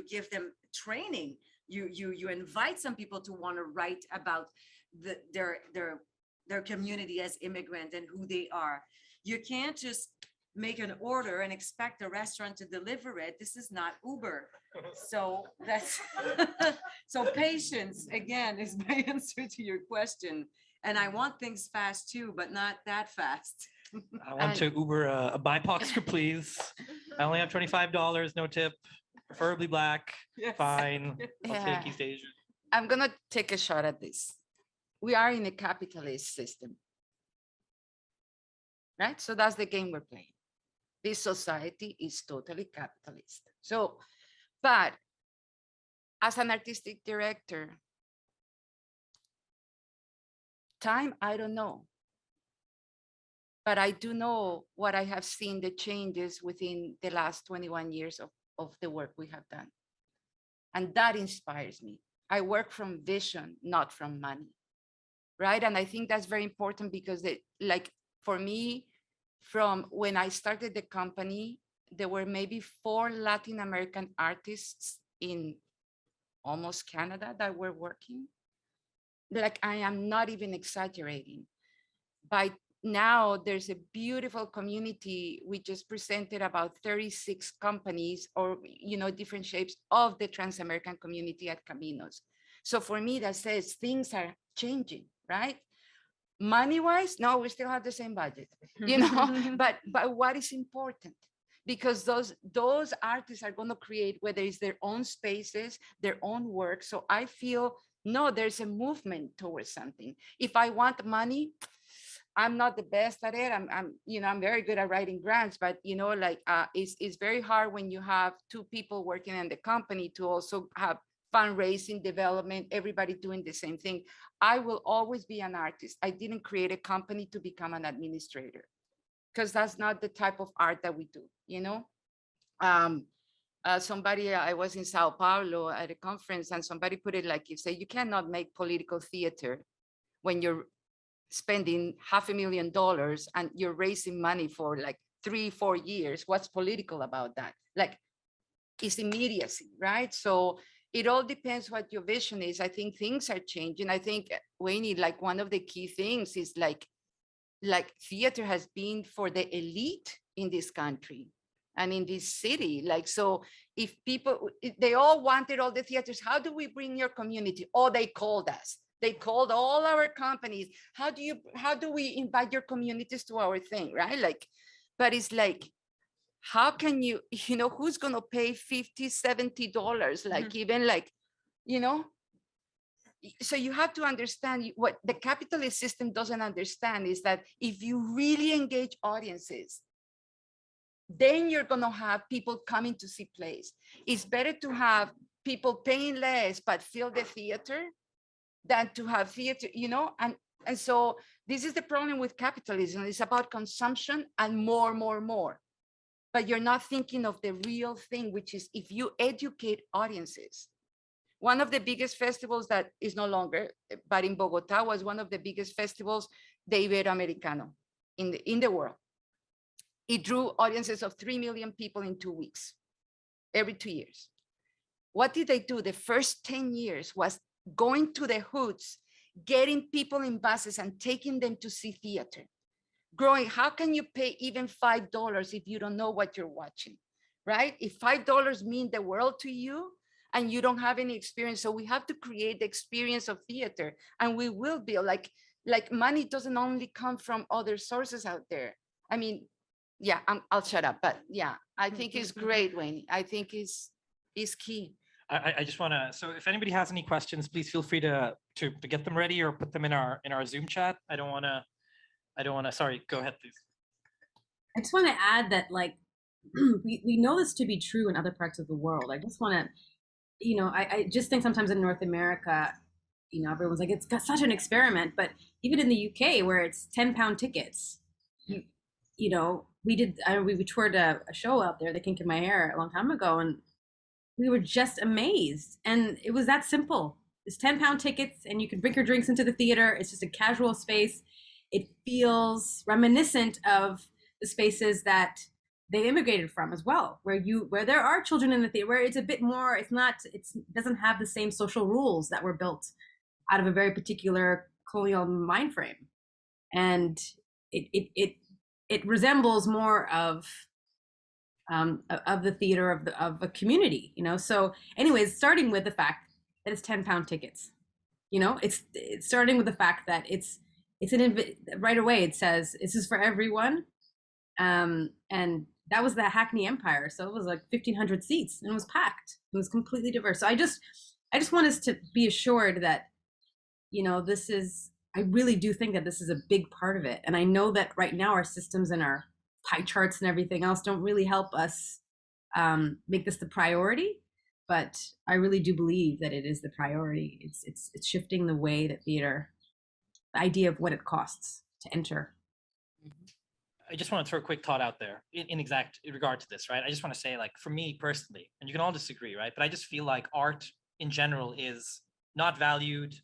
give them training, you invite some people to want to write about their community as immigrant and who they are. You can't just make an order and expect a restaurant to deliver it. This is not Uber. So that's so patience again is my answer to your question. And I want things fast too, but not that fast. I want to Uber a BIPOC script, please. I only have $25, no tip, preferably Black. Yes. Fine. I'll Yeah. take East Asia. I'm gonna take a shot at this. We are in a capitalist system, right? So that's the game we're playing. This society is totally capitalist. So, but as an artistic director, time, I don't know. But I do know what I have seen, the changes within the last 21 years of the work we have done. And that inspires me. I work from vision, not from money, right? And I think that's very important, because like for me, from when I started the company, there were maybe 4 Latin American artists in almost Canada that were working. Like, I am not even exaggerating. By now, there's a beautiful community. We just presented about 36 companies, or different shapes of the Trans-American community at Caminos. So for me, that says things are changing, right? Money-wise, no, we still have the same budget, but what is important? Because those artists are going to create, whether it's their own spaces, their own work. So I feel, no, there's a movement towards something. If I want money, I'm not the best at it. I'm very good at writing grants, but it's very hard when you have 2 people working in the company to also have fundraising, development, everybody doing the same thing. I will always be an artist. I didn't create a company to become an administrator, because that's not the type of art that we do, I was in Sao Paulo at a conference, and somebody put it like, you cannot make political theater when you're spending $500,000 and you're raising money for like 3-4 years. What's political about that? Like, it's immediacy, right? So it all depends what your vision is. I think things are changing. I think, Weyni, like one of the key things is like theater has been for the elite in this country and in this city. Like, so if they all wanted all the theaters, how do we bring your community? Oh, they called us. They called all our companies. How do we invite your communities to our thing, right? Like, but it's like, how can you, who's going to pay $50, $70? Like, even like, so you have to understand what the capitalist system doesn't understand is that if you really engage audiences, then you're going to have people coming to see plays. It's better to have people paying less but fill the theater than to have theater, and so this is the problem with capitalism. It's about consumption and more. But you're not thinking of the real thing, which is if you educate audiences. One of the biggest festivals that is no longer, but in Bogota was one of the biggest festivals, the Iberoamericano in the world. It drew audiences of 3 million people in 2 weeks, every 2 years. What did they do? The first 10 years was going to the hoods, getting people in buses and taking them to see theater. Growing, how can you pay even $5 if you don't know what you're watching, right? If $5 mean the world to you and you don't have any experience, so we have to create the experience of theater, and we will build, like money doesn't only come from other sources out there. I mean, yeah, I'll shut up, but yeah, I think it's great, Weyni. I think it's key. I just want to, so if anybody has any questions, please feel free to get them ready or put them in our Zoom chat. I don't want to, sorry, go ahead, please. I just want to add that, like, we know this to be true in other parts of the world. I just want to, I just think sometimes in North America, everyone's like, it's got such an experiment, but even in the UK where it's £10 tickets, we toured a show out there, The Kink in My Hair, a long time ago, and we were just amazed. And it was that simple. It's £10 tickets and you can bring your drinks into the theater. It's just a casual space. It feels reminiscent of the spaces that they immigrated from as well, where there are children in the theater, where it's a bit more, it doesn't have the same social rules that were built out of a very particular colonial mind frame. And it resembles more of the theater of a community, So anyways, starting with the fact that it's £10 tickets, it's starting with the fact that it's right away it says this is for everyone, and that was the Hackney Empire, so it was like 1,500 seats and it was packed. It was completely diverse. So I just want us to be assured that I really do think that this is a big part of it, and I know that right now our systems and our pie charts and everything else don't really help us make this the priority, but I really do believe that it is the priority. It's shifting the way that theater, the idea of what it costs to enter. I just want to throw a quick thought out there in regard to this, right? I just want to say, like, for me personally, and you can all disagree, right? But I just feel like art in general is not valued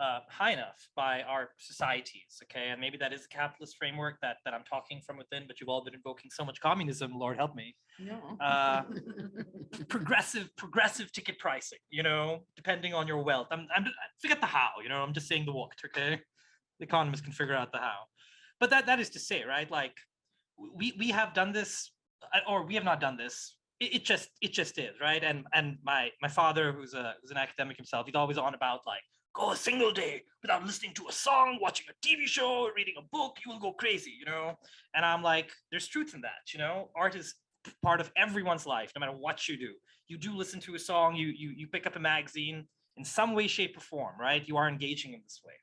high enough by our societies, okay? And maybe that is a capitalist framework that I'm talking from within, but you've all been invoking so much communism, Lord help me. No. Progressive ticket pricing, depending on your wealth. Forget the how, I'm just saying the what, okay? The economists can figure out the how. But that is to say, right? Like, we have done this, or we have not done this. It just is, right? And my father, who's an academic himself, he's always on about, like, go a single day without listening to a song, watching a TV show, or reading a book, you will go crazy, And I'm like, there's truth in that, Art is part of everyone's life, no matter what you do. You do listen to a song, you pick up a magazine in some way, shape, or form, right? You are engaging in this way.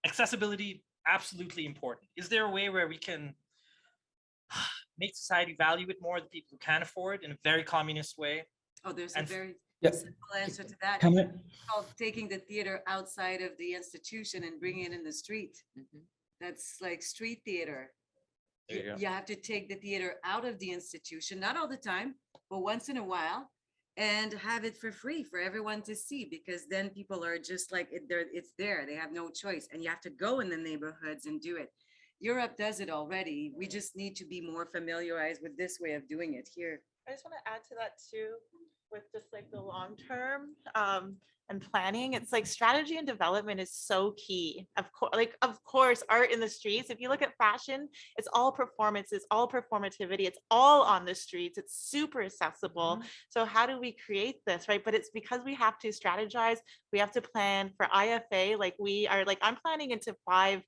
Accessibility, absolutely important. Is there a way where we can make society value it more, the people who can afford, in a very communist way? Oh, there's a very simple answer to that. Can I? It's called taking the theater outside of the institution and bringing it in the street. That's like street theater. You have to take the theater out of the institution, not all the time, but once in a while, and have it for free for everyone to see, because then people are just like, it's there. They have no choice. And you have to go in the neighborhoods and do it. Europe does it already. We just need to be more familiarized with this way of doing it here. I just want to add to that too, with just like the long term and planning. It's like strategy and development is so key. Of course, art in the streets. If you look at fashion, it's all performance, it's all performativity, it's all on the streets. It's super accessible. So how do we create this, right? But it's because we have to strategize. We have to plan for IFA. Like we are, like I'm planning into 5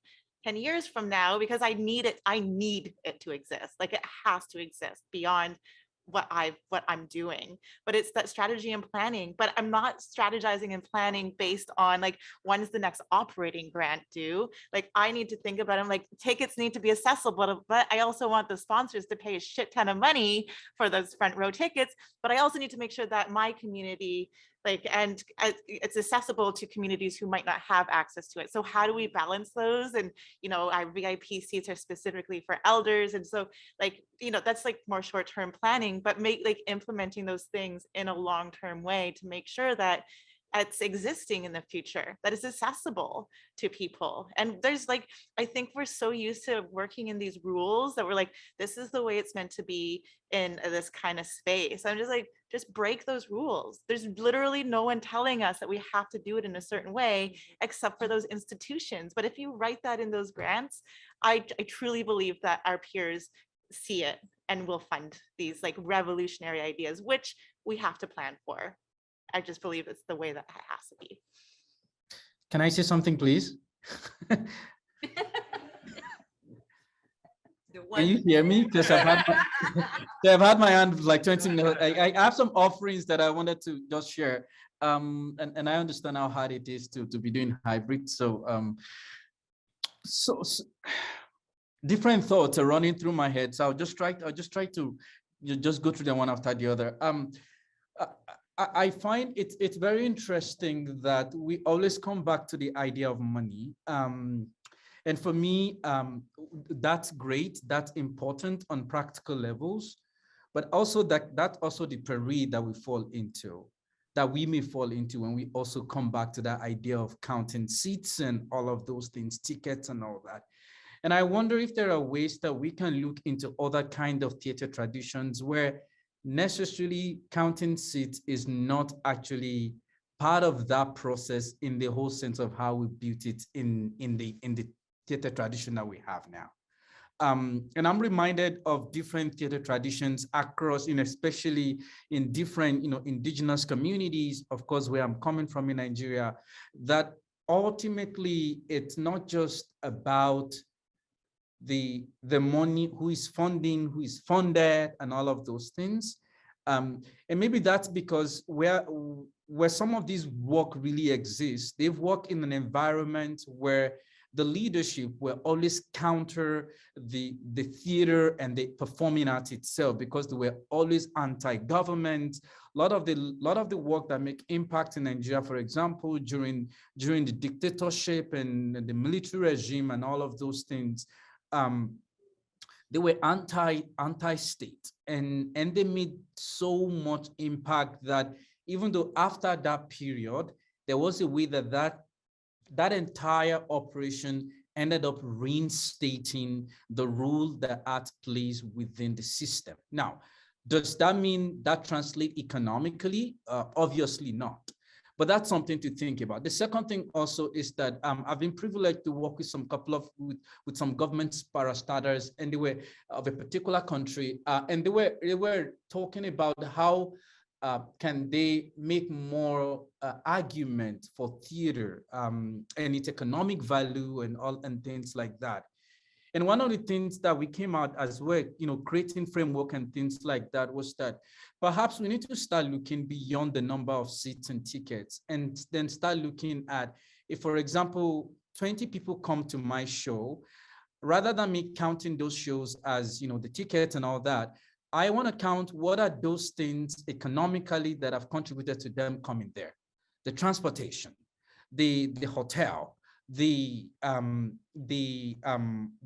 10 years from now, because I need it to exist. Like it has to exist beyond what I'm doing. But it's that strategy and planning. But I'm not strategizing and planning based on like, when's the next operating grant due? Like I need to think about it. Like tickets need to be accessible, but I also want the sponsors to pay a shit ton of money for those front row tickets. But I also need to make sure that my community, it's accessible to communities who might not have access to it. So how do we balance those? And, our VIP seats are specifically for elders. And so that's like more short-term planning, but implementing those things in a long-term way to make sure that it's existing in the future, that is accessible to people. And there's I think we're so used to working in these rules that we're like, this is the way it's meant to be in this kind of space. I'm just like, just break those rules. There's literally no one telling us that we have to do it in a certain way, except for those institutions. But if you write that in those grants, I truly believe that our peers see it and will fund these revolutionary ideas, which we have to plan for. I just believe it's the way that it has to be. Can I say something, please? Can you hear me? Because I've had my hand 20 minutes. I have some offerings that I wanted to just share. And I understand how hard it is to be doing hybrid. So different thoughts are running through my head. So I'll just try to just go through them one after the other. I find it's very interesting that we always come back to the idea of money. And for me, that's great, that's important on practical levels, but also that's also the parade that we may fall into when we also come back to that idea of counting seats and all of those things, tickets and all that. And I wonder if there are ways that we can look into other kind of theater traditions where necessarily counting seats is not actually part of that process in the whole sense of how we built it in the theater tradition that we have now. And I'm reminded of different theater traditions across, especially in different, indigenous communities, of course, where I'm coming from in Nigeria, that ultimately it's not just about the money, who is funding, who is funded, and all of those things. And maybe that's because where some of these work really exists, they've worked in an environment where the leadership will always counter the theater and the performing art itself, because they were always anti-government. A lot of the work that make impact in Nigeria, for example, during the dictatorship and the military regime and all of those things, they were anti-state, and they made so much impact that even though after that period, there was a way that entire operation ended up reinstating the role that art plays within the system. Now, does that mean that translates economically? Obviously not. But that's something to think about. The second thing also is that I've been privileged to work with with some government parastatals, and they were of a particular country, and they were talking about how can they make more argument for theater and its economic value and things like that. And one of the things that we came out as well, creating framework and things like that, was that perhaps we need to start looking beyond the number of seats and tickets, and then start looking at, if, for example, 20 people come to my show, rather than me counting those shows as, the tickets and all that, I want to count what are those things economically that have contributed to them coming there. The transportation, the hotel, the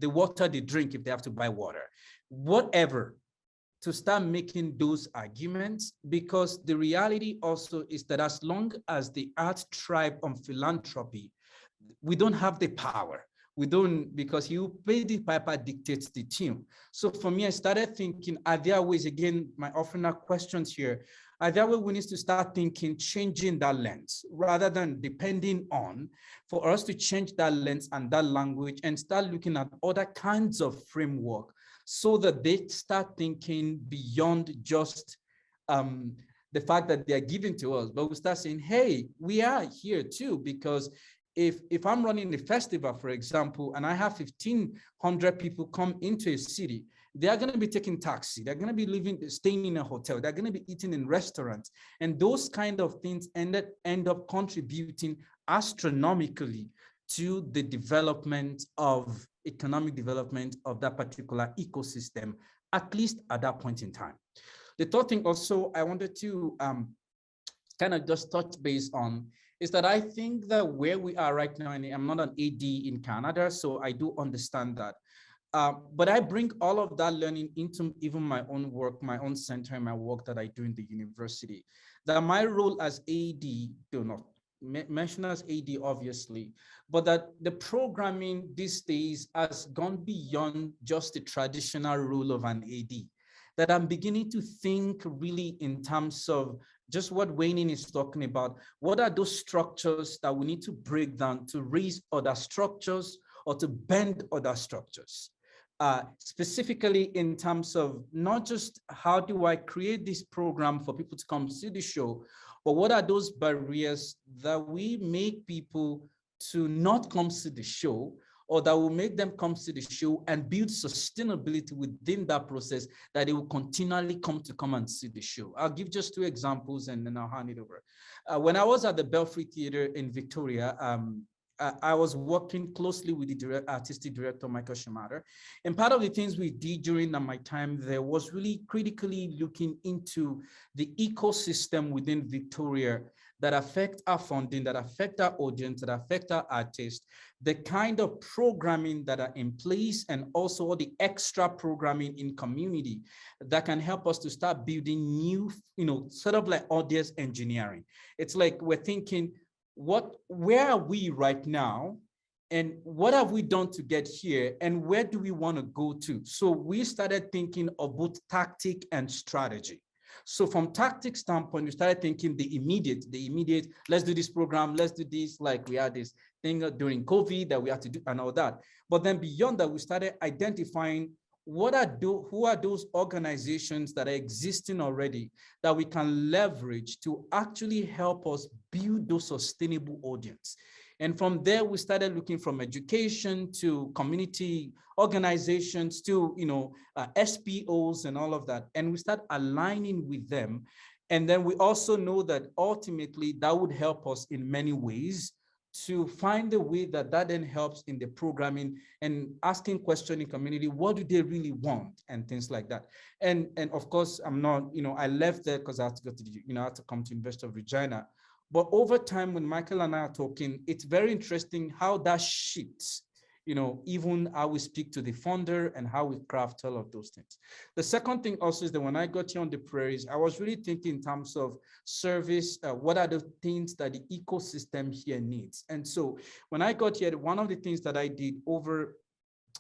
water they drink if they have to buy water, whatever, to start making those arguments, because the reality also is that as long as the art tribe on philanthropy, we don't have the power. We don't, because you pay the piper dictates the tune. So for me, I started thinking, are there ways, again, my offering up questions here, are there ways we need to start thinking, changing that lens, rather than depending on, for us to change that lens and that language and start looking at other kinds of framework, so that they start thinking beyond just the fact that they're giving to us, but we start saying, hey, we are here too, because if I'm running a festival, for example, and I have 1,500 people come into a city, they are going to be taking taxi. They're going to be staying in a hotel. They're going to be eating in restaurants. And those kind of things end up contributing astronomically to the economic development of that particular ecosystem, at least at that point in time. The third thing also I wanted to kind of just touch base on is that I think that where we are right now, and I'm not an AD in Canada, so I do understand that. But I bring all of that learning into even my own work, my own center, and my work that I do in the university. That my role as AD, do not mention as AD, obviously, but that the programming these days has gone beyond just the traditional role of an AD. That I'm beginning to think really in terms of just what Weyni is talking about. What are those structures that we need to break down to raise other structures or to bend other structures? Specifically in terms of not just how do I create this program for people to come see the show, but what are those barriers that we make people to not come see the show, or that will make them come see the show and build sustainability within that process, that they will continually come and see the show. I'll give just 2 examples and then I'll hand it over. When I was at the Belfry Theatre in Victoria, I was working closely with the artistic director, Michael Shimada. And part of the things we did during my time there was really critically looking into the ecosystem within Victoria that affect our funding, that affect our audience, that affect our artists, the kind of programming that are in place, and also all the extra programming in community that can help us to start building new, sort of like audience engineering. It's like we're thinking, where are we right now? And what have we done to get here? And where do we want to go to? So we started thinking of both tactic and strategy. So from tactic standpoint, we started thinking the immediate, let's do this program, let's do this, like we had this thing during COVID that we had to do and all that. But then beyond that, we started identifying who are those organizations that are existing already that we can leverage to actually help us build those sustainable audience. And from there, we started looking from education to community organizations to, SPOs and all of that. And we start aligning with them. And then we also know that ultimately that would help us in many ways to find a way that then helps in the programming and asking questions in community, what do they really want and things like that. And of course, I'm not, I left there because I had to go to I had to come to University of Regina. But over time, when Michael and I are talking, it's very interesting how that shifts, even how we speak to the funder and how we craft all of those things. The second thing also is that when I got here on the prairies, I was really thinking in terms of service, what are the things that the ecosystem here needs? And so when I got here, one of the things that I did over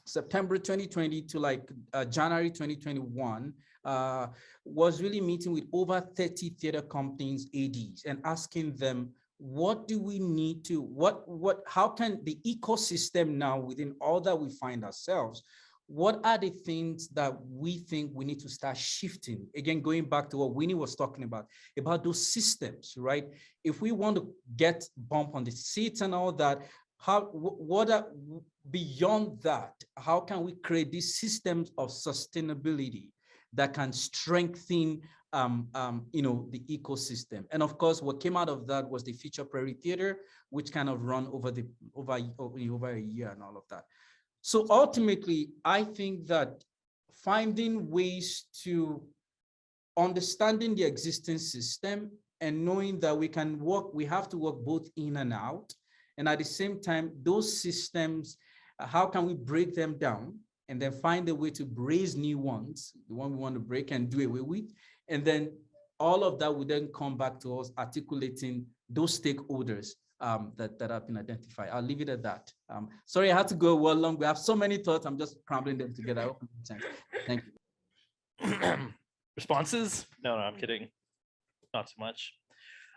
September 2020 to January 2021 was really meeting with over 30 theater companies, ADs, and asking them, what do we need to, how can the ecosystem now within all that we find ourselves, what are the things that we think we need to start shifting? Again, going back to what Weyni was talking about those systems, right? If we want to get bump on the seats and all that, beyond that, how can we create these systems of sustainability that can strengthen the ecosystem? And of course, what came out of that was the Future Prairie Theater, which kind of run over a year and all of that. So ultimately, I think that finding ways to understanding the existing system and knowing that we have to work both in and out. And at the same time, those systems, how can we break them down and then find a way to raise new ones, the one we want to break and do away with. And then all of that would then come back to us articulating those stakeholders that have been identified. I'll leave it at that. Sorry, I had to go well long. We have so many thoughts. I'm just crumbling them together. I hope it makes sense. Thank you. Responses? No, I'm kidding. Not too much.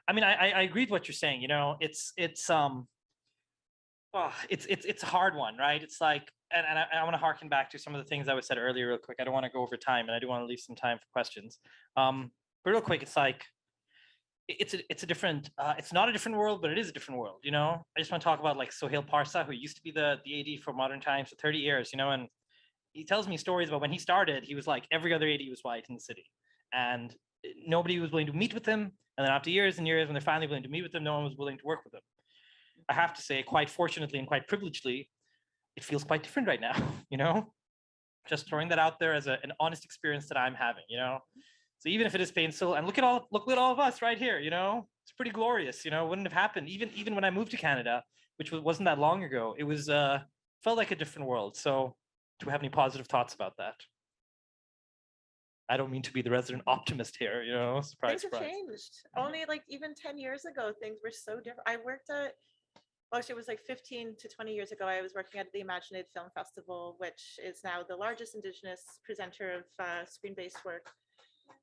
I mean, I agree with what you're saying. It's a hard one, right? It's like, and I want to harken back to some of the things that was said earlier real quick. I don't want to go over time, and I do want to leave some time for questions. But real quick, it's like, it's a different, it's not a different world, but it is a different world, you know? I just want to talk about like Sohail Parsa, who used to be the AD for Modern Times for 30 years, you know, and he tells me stories about when he started, he was like every other AD was white in the city. And nobody was willing to meet with him. And then after years and years, when they're finally willing to meet with him, no one was willing to work with him. I have to say, quite fortunately and quite privilegedly, it feels quite different right now, you know? Just throwing that out there as an honest experience that I'm having, you know? So even if it is painful, and look at all of us right here, you know? It's pretty glorious, you know? It wouldn't have happened. Even when I moved to Canada, which wasn't that long ago, it was felt like a different world. So do we have any positive thoughts about that? I don't mean to be the resident optimist here, you know, surprise, Things have surprise. changed. Only like even 10 years ago, things were so different. I worked at, well, actually it was like 15 to 20 years ago, I was working at the Imaginative Film Festival, which is now the largest Indigenous presenter of screen-based work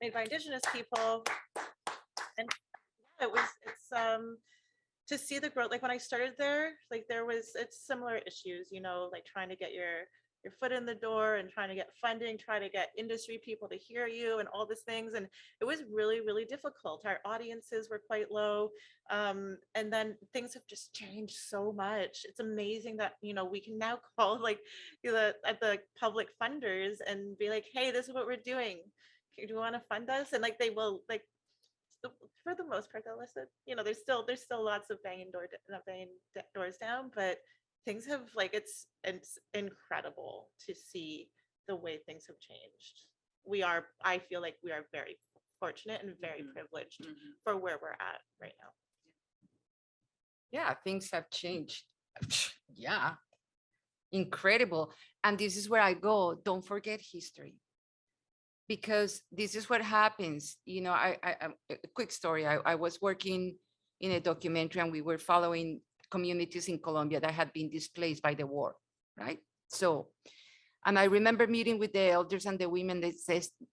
made by Indigenous people. And yeah, it's to see the growth, like when I started there, like it's similar issues, you know, like trying to get your foot in the door and trying to get funding, trying to get industry people to hear you and all these things. And it was really, really difficult. Our audiences were quite low. And then things have just changed so much. It's amazing that, you know, we can now call like the public funders and be like, hey, this is what we're doing. Do you want to fund us? And like, they will, like, for the most part, they'll listen. You know, there's still lots of banging doors down, but things have like it's incredible to see the way things have changed. I feel like we are very fortunate and very privileged for where we're at right now. Yeah, things have changed. Yeah, incredible. And this is where I go, don't forget history. Because this is what happens. You know, a quick story. I was working in a documentary and we were following communities in Colombia that had been displaced by the war, right? So, and I remember meeting with the elders and the women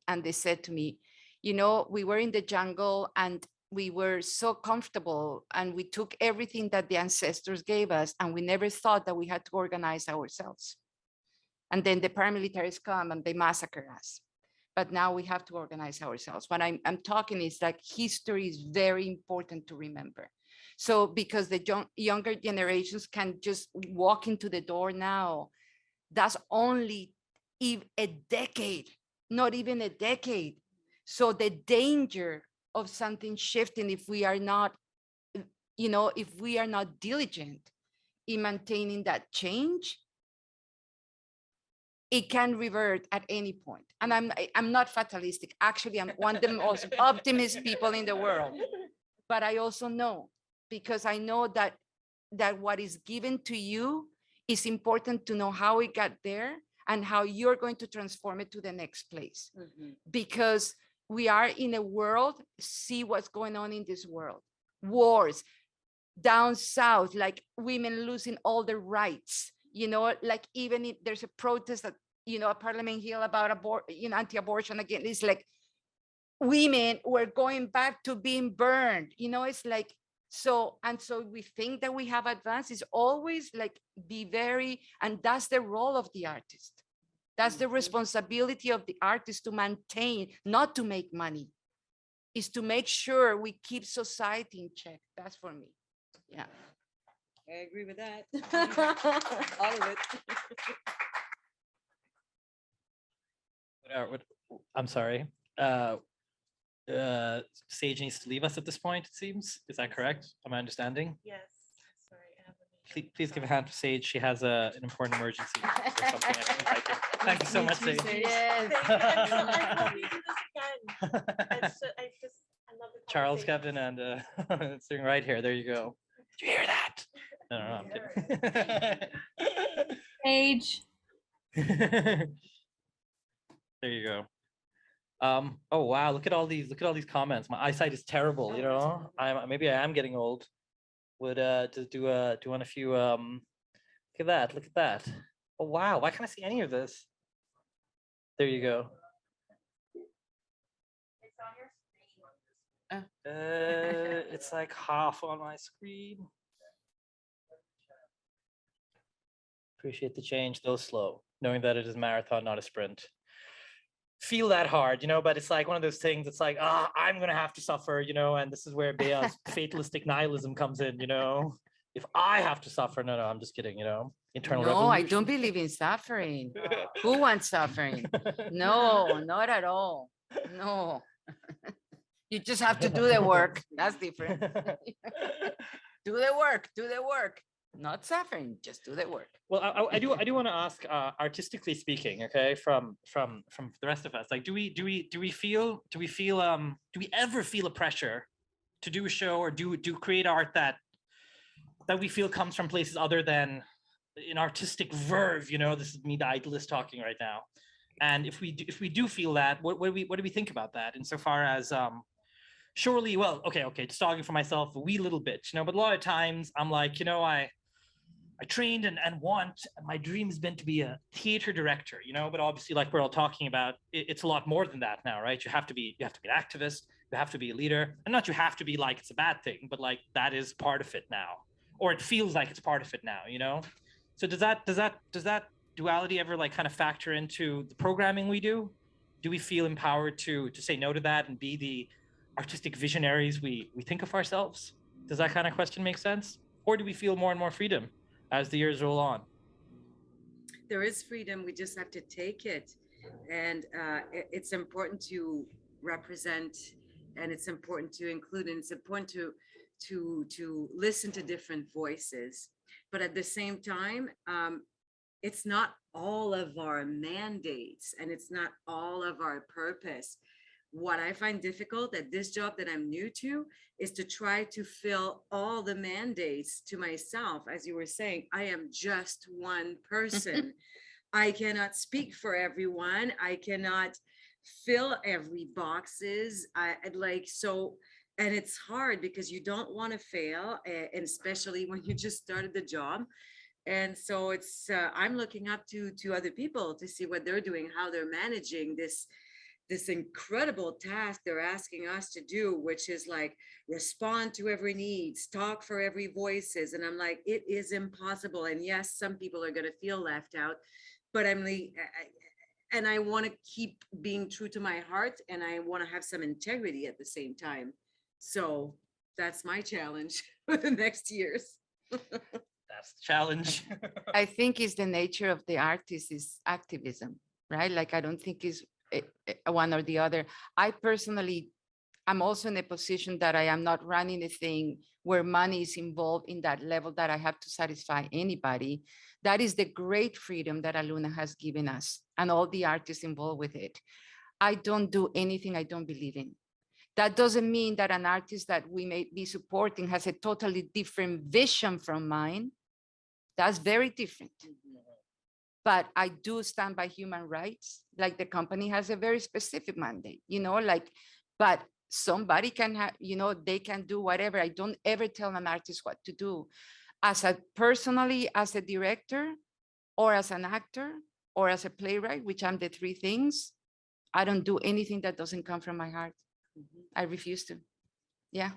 and they said to me, you know, we were in the jungle and we were so comfortable and we took everything that the ancestors gave us and we never thought that we had to organize ourselves. And then the paramilitaries come and they massacre us. But now we have to organize ourselves. What I'm talking is like history is very important to remember. So because the younger generations can just walk into the door now, that's only a decade, not even a decade. So the danger of something shifting if we are not, you know, if we are not diligent in maintaining that change, it can revert at any point. And I'm not fatalistic. Actually, I'm one of the most optimist people in the world. But I also know, because I know that what is given to you is important to know how it got there and how you're going to transform it to the next place. Because we are in a world, see what's going on in this world. Wars, down south, like women losing all their rights. You know, like even if there's a protest at, you know, Parliament Hill about anti-abortion again, it's like women were going back to being burned. You know, it's like, so we think that we have advanced. It's always like be very, and that's the role of the artist. That's the responsibility of the artist to maintain, not to make money, is to make sure we keep society in check. That's for me. Yeah. I agree with that. All of it. I'm sorry. Sage needs to leave us at this point, it seems. Is that correct? Am I understanding? Yes. Sorry, I have a meeting. Please give a hand to Sage. She has an important emergency or something. Thank you so much, Sage. Yes. I love you do this again. I love the Charles, conversation. Kevin, and sitting right here. There you go. Did you hear that? No, I'm kidding. Paige. There you go. Oh wow, look at all these comments. My eyesight is terrible, you know. Maybe I am getting old. Would do want a few look at that. Oh wow, why can't I see any of this? There you go. It's like half on my screen. Appreciate the change, though slow, knowing that it is a marathon, not a sprint. feel that hard, but it's like one of those things. It's like, I'm gonna have to suffer, and this is where Bea's fatalistic nihilism comes in, if I have to suffer. No, I'm just kidding, internal No, I don't revolution. believe in suffering. Who wants suffering? No, not at all. No. You just have to do the work. That's different. Do the work. Not suffering, just do the work. Well, I do want to ask, artistically speaking, okay, from the rest of us, like, do we ever feel a pressure to do a show or do create art that we feel comes from places other than an artistic verve? This is me, the idealist, talking right now. And if we do feel that, what do we think about that insofar as surely, well, okay, just talking for myself a wee little bit, but a lot of times I'm like, I trained and want, my dream has been to be a theater director, but obviously, like we're all talking about, it's a lot more than that now, right? You have to be an activist, you have to be a leader, and not you have to be like it's a bad thing, but like that is part of it now, or it feels like it's part of it now, So does that duality ever like kind of factor into the programming we do? Do we feel empowered to say no to that and be the artistic visionaries we think of ourselves? Does that kind of question make sense? Or do we feel more and more freedom as the years roll on? There is freedom, we just have to take it. And it's important to represent, and it's important to include, and it's important to listen to different voices. But at the same time, it's not all of our mandates and it's not all of our purpose. What I find difficult at this job that I'm new to is to try to fill all the mandates to myself. As you were saying, I am just one person. I cannot speak for everyone. I cannot fill every boxes. And it's hard because you don't want to fail, and especially when you just started the job. And so it's I'm looking up to other people to see what they're doing, how they're managing this incredible task they're asking us to do, which is like respond to every needs, talk for every voices. And I'm like, it is impossible. And yes, some people are going to feel left out, but and I want to keep being true to my heart, and I want to have some integrity at the same time. So that's my challenge for the next years. That's the challenge. I think it's the nature of the artist is activism, right? Like, I don't think it's one or the other. I personally, I'm also in a position that I am not running a thing where money is involved in that level that I have to satisfy anybody. That is the great freedom that Aluna has given us and all the artists involved with it. I don't do anything I don't believe in. That doesn't mean that an artist that we may be supporting has a totally different vision from mine. That's very different. But I do stand by human rights. Like, the company has a very specific mandate, but somebody can have, they can do whatever. I don't ever tell an artist what to do. Personally, as a director, or as an actor, or as a playwright, which I'm the three things, I don't do anything that doesn't come from my heart. I refuse to. Yeah.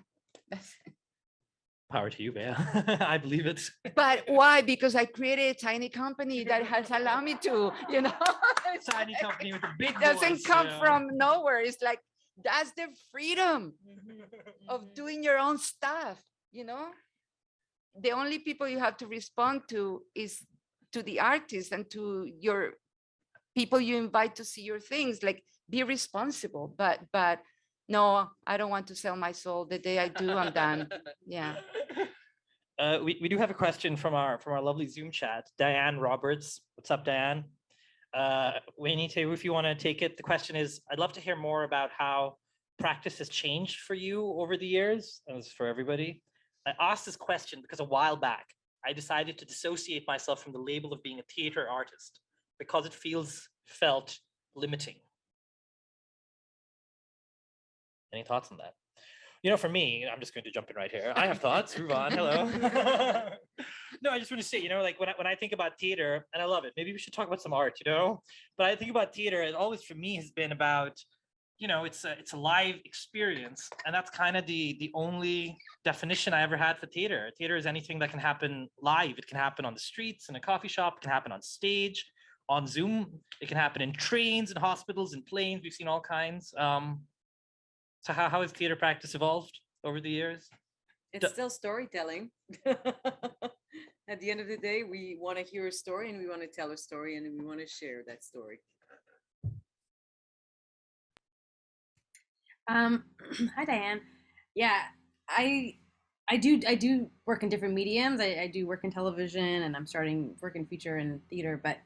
Power to you, Bea. I believe it. But why? Because I created a tiny company that has allowed me to, Tiny company with a big it doesn't voice, come from nowhere. It's like, that's the freedom of doing your own stuff, The only people you have to respond to is to the artist and to your people you invite to see your things. Like, be responsible, but no, I don't want to sell my soul. The day I do, I'm done. Yeah. We do have a question from our lovely Zoom chat, Diane Roberts. What's up, Diane? Weyni, Taiwo, if you want to take it. The question is, I'd love to hear more about how practice has changed for you over the years. And it's for everybody. I asked this question because a while back, I decided to dissociate myself from the label of being a theater artist because it felt limiting. Any thoughts on that? For me, I'm just going to jump in right here. I have thoughts. Rouvan, hello. No, I just want to say, like when I think about theater, and I love it, maybe we should talk about some art, but I think about theater, it always for me has been about, it's a live experience. And that's kind of the only definition I ever had for theater. Theater is anything that can happen live. It can happen on the streets, in a coffee shop, it can happen on stage, on Zoom. It can happen in trains, in hospitals, in planes. We've seen all kinds. So how has theater practice evolved over the years? It's still storytelling. At the end of the day, we want to hear a story and we want to tell a story and we want to share that story. Hi, Diane. Yeah, I do work in different mediums. I do work in television, and I'm starting work in feature and theater, but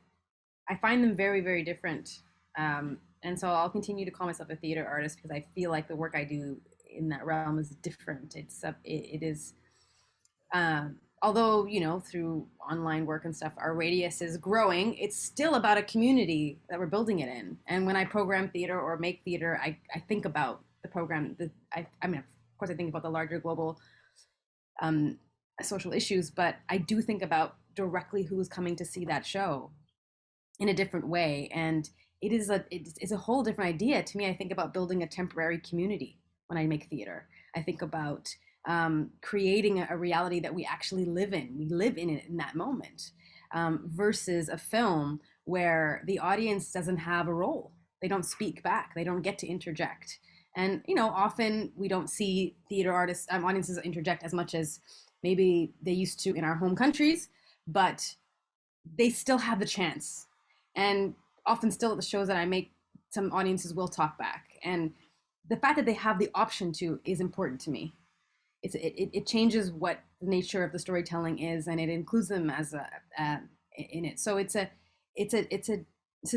I find them very, very different. And so I'll continue to call myself a theater artist because I feel like the work I do in that realm is different. It is, although, you know, through online work and stuff, our radius is growing. It's still about a community that we're building it in. And when I program theater or make theater, I think about the program. I mean, of course, I think about the larger global social issues, but I do think about directly who's coming to see that show in a different way. And it's a whole different idea to me. I think about building a temporary community when I make theater. I think about creating a reality that we actually live in. We live in it in that moment, versus a film where the audience doesn't have a role. They don't speak back. They don't get to interject. And, you know, often we don't see theater artists, audiences interject as much as maybe they used to in our home countries, but they still have the chance. And often still at the shows that I make, some audiences will talk back. And the fact that they have the option to is important to me. It changes what the nature of the storytelling is, and it includes them as in it. So it's a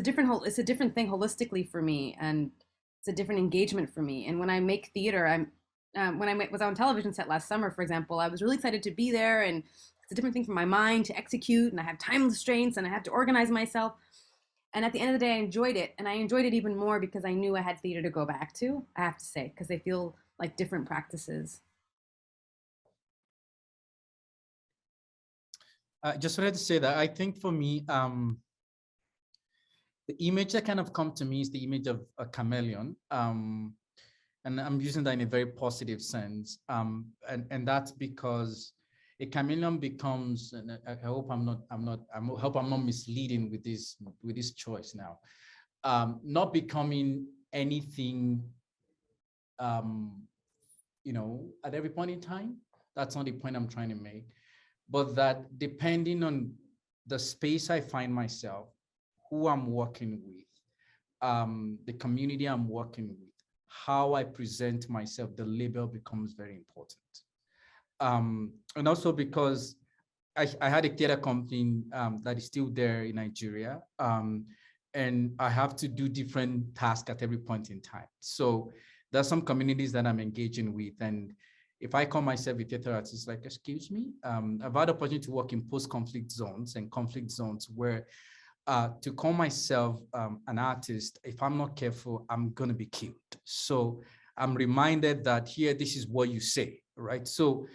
different thing holistically for me, and it's a different engagement for me. And when I make theater, when I was on television set last summer, for example, I was really excited to be there, and it's a different thing for my mind to execute, and I have time constraints, and I have to organize myself. And at the end of the day, I enjoyed it, and I enjoyed it even more because I knew I had theater to go back to, I have to say, because they feel like different practices. I just wanted to say that I think for me, the image that kind of come to me is the image of a chameleon. And I'm using that in a very positive sense. And that's because a chameleon becomes, and I hope I'm not misleading with this choice now. Not becoming anything, you know, at every point in time. That's not the point I'm trying to make. But that depending on the space I find myself, who I'm working with, the community I'm working with, how I present myself, the label becomes very important. And also because I had a theater company that is still there in Nigeria, and I have to do different tasks at every point in time. So there's some communities that I'm engaging with, and if I call myself a theater artist, like, excuse me, I've had the opportunity to work in post-conflict zones and conflict zones where to call myself an artist, if I'm not careful, I'm gonna be killed. So I'm reminded that here, this is what you say, right? So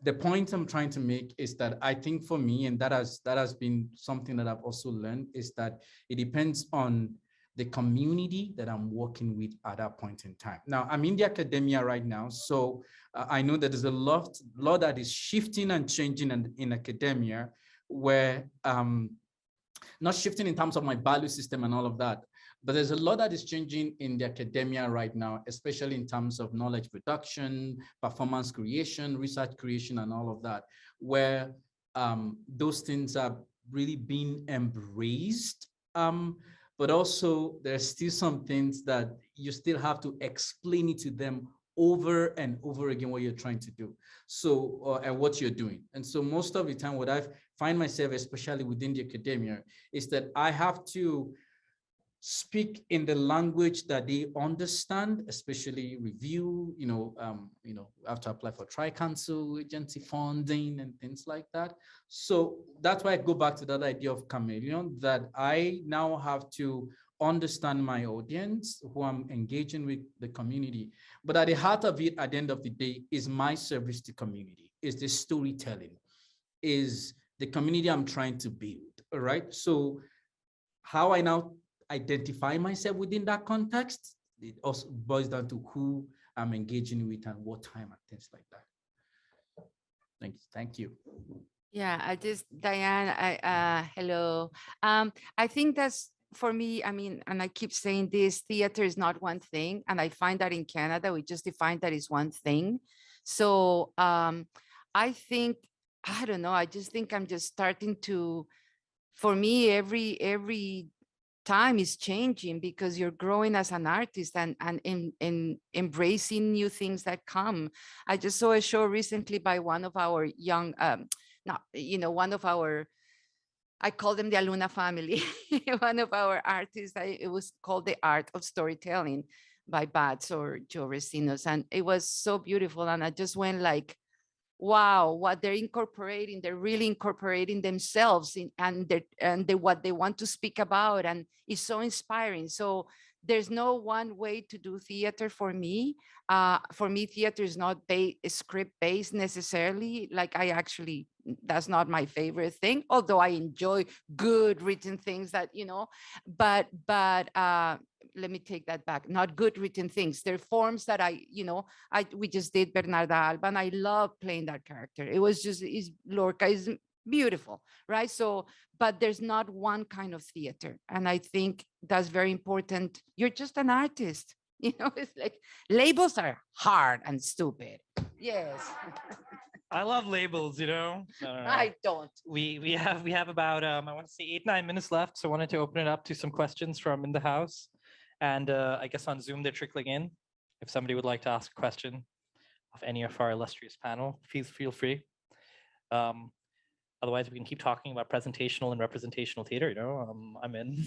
the point I'm trying to make is that I think for me, and that has been something that I've also learned, is that it depends on the community that I'm working with at that point in time. Now, I'm in the academia right now, so I know that there's a lot that is shifting and changing in academia, where not shifting in terms of my value system and all of that, but there's a lot that is changing in the academia right now, especially in terms of knowledge production, performance creation, research creation, and all of that, where those things are really being embraced. But also there's still some things that you still have to explain it to them over and over again what you're trying to do. So, and what you're doing. And so most of the time, what I find myself, especially within the academia, is that I have to speak in the language that they understand, especially review, have to apply for tri-council agency funding and things like that. So that's why I go back to that idea of chameleon, that I now have to understand my audience, who I'm engaging with, the community. But at the heart of it, at the end of the day, is my service to community, is the storytelling, is the community I'm trying to build, all right? So how I now identify myself within that context, it also boils down to who I'm engaging with and what time and things like that. Thank you. Yeah, Diane, hello. I think that's for me, I mean, and I keep saying this, theater is not one thing. And I find that in Canada, we just define that as one thing. So I think, I don't know, I just think I'm just starting to, for me, every time is changing because you're growing as an artist and in embracing new things that come. I just saw a show recently by one of our young, not, one of our, I call them the Aluna family, one of our artists, it was called The Art of Storytelling by Bats or Joe Resinos. And it was so beautiful. And I just went like, wow, what they're incorporating, they're really incorporating themselves in, what they want to speak about, and it's so inspiring. So there's no one way to do theater for me. For me, theater is not script based necessarily. Like I actually, that's not my favorite thing, although I enjoy good written things that, but let me take that back. Not good written things. They're forms that we just did Bernarda Alba, and I love playing that character. It was just, Lorca is beautiful, right? So, but there's not one kind of theater. And I think that's very important. You're just an artist. It's like labels are hard and stupid. Yes. I love labels, I don't. We have about I want to say 8-9 minutes left, so I wanted to open it up to some questions from in the house, and I guess on Zoom they're trickling in. If somebody would like to ask a question of any of our illustrious panel, feel free. Otherwise, we can keep talking about presentational and representational theater. I'm in.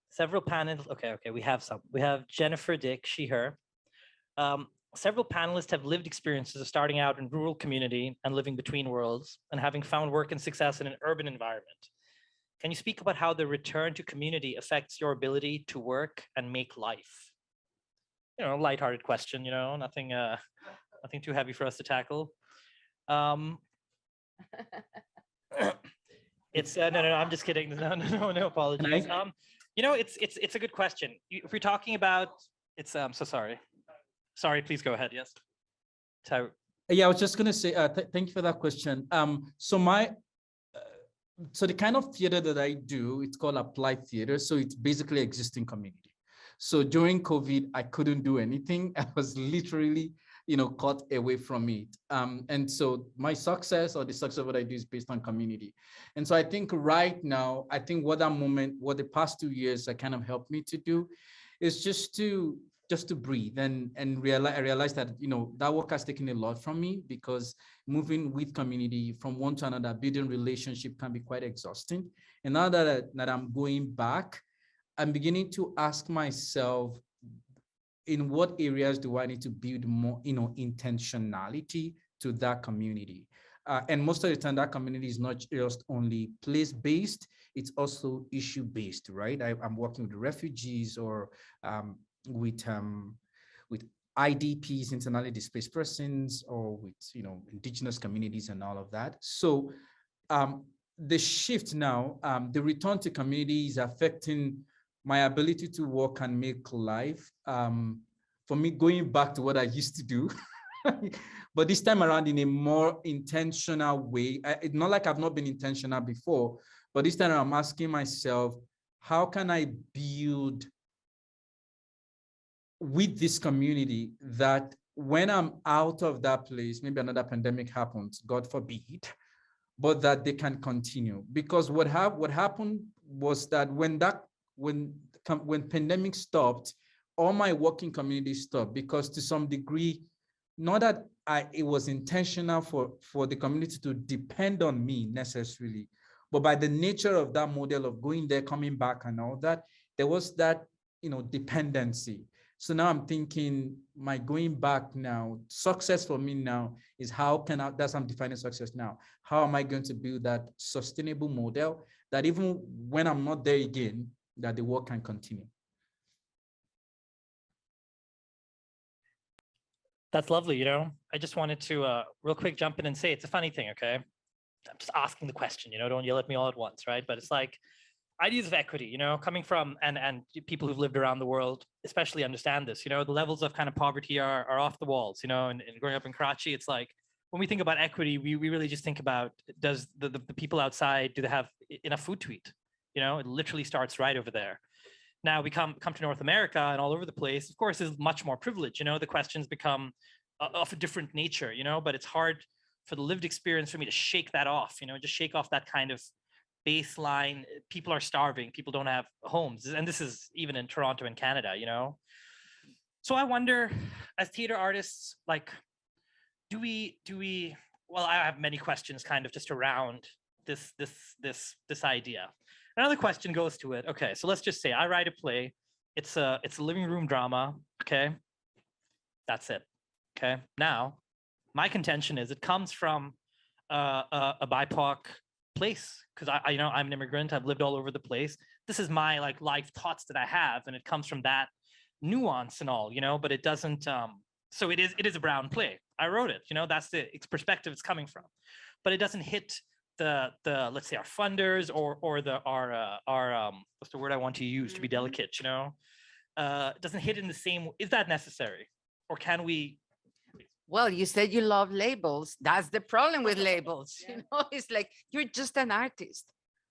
Several panels. Okay. We have some. We have Jennifer, Dick, she, her. Several panelists have lived experiences of starting out in rural community and living between worlds and having found work and success in an urban environment. Can you speak about how the return to community affects your ability to work and make life? Lighthearted question, nothing too heavy for us to tackle. It's no, I'm just kidding. No apologies. It's a good question. If we're talking about, I'm so sorry. Sorry, please go ahead. Yes. Yeah, I was just going to say, thank you for that question. So the kind of theater that I do, it's called applied theater. So it's basically existing community. So during COVID, I couldn't do anything. I was literally, cut away from it. And so my success or the success of what I do is based on community. And so I think right now, what the past 2 years that kind of helped me to do is just to breathe and I realized that, that work has taken a lot from me, because moving with community from one to another, building relationship can be quite exhausting. And now that I'm going back, I'm beginning to ask myself, in what areas do I need to build more, intentionality to that community? And most of the time, that community is not just only place-based, it's also issue-based, right? I'm working with refugees or with IDPs, internally displaced persons, or with indigenous communities and all of that. So the shift now, the return to community is affecting my ability to work and make life. For me, going back to what I used to do, but this time around in a more intentional way. It's not like I've not been intentional before, but this time I'm asking myself, how can I build with this community that when I'm out of that place, maybe another pandemic happens, God forbid, but that they can continue? Because what happened was that when pandemic stopped, all my working community stopped, because to some degree, not that it was intentional for the community to depend on me necessarily, but by the nature of that model of going there, coming back and all that, there was that, dependency. So now I'm thinking, my going back now, success for me now is that's how I'm defining success now. How am I going to build that sustainable model that even when I'm not there again, that the work can continue? That's lovely. I just wanted to real quick jump in and say, it's a funny thing, okay? I'm just asking the question, don't yell at me all at once, right? But it's like ideas of equity, coming from, and people who've lived around the world especially understand this, the levels of kind of poverty are off the walls, and growing up in Karachi, it's like when we think about equity, we really just think about, does the people outside, do they have enough food to eat? You know, it literally starts right over there. Now we come to North America and all over the place, of course, is much more privilege. You know, the questions become of a different nature, you know, but it's hard for the lived experience for me to shake that off, you know, just shake off that kind of baseline. People are starving, people don't have homes. And this is even in Toronto and Canada, you know? So I wonder, as theater artists, like, do we, well, I have many questions kind of just around this idea. Another question goes to it. Okay, so let's just say I write a play. It's a living room drama. Okay, that's it. Okay, now my contention is it comes from a BIPOC place, because I you know, I'm an immigrant. I've lived all over the place. This is my like life thoughts that I have, and it comes from that nuance and all, you know. But it doesn't. So it is a brown play. I wrote it. You know, that's the perspective it's coming from, but it doesn't hit the let's say our funders or our what's the word I want to use to be delicate, you know, doesn't hit in the same. Is that necessary, or can we? Well, you said you love labels. That's the problem with labels. You know, it's like you're just an artist.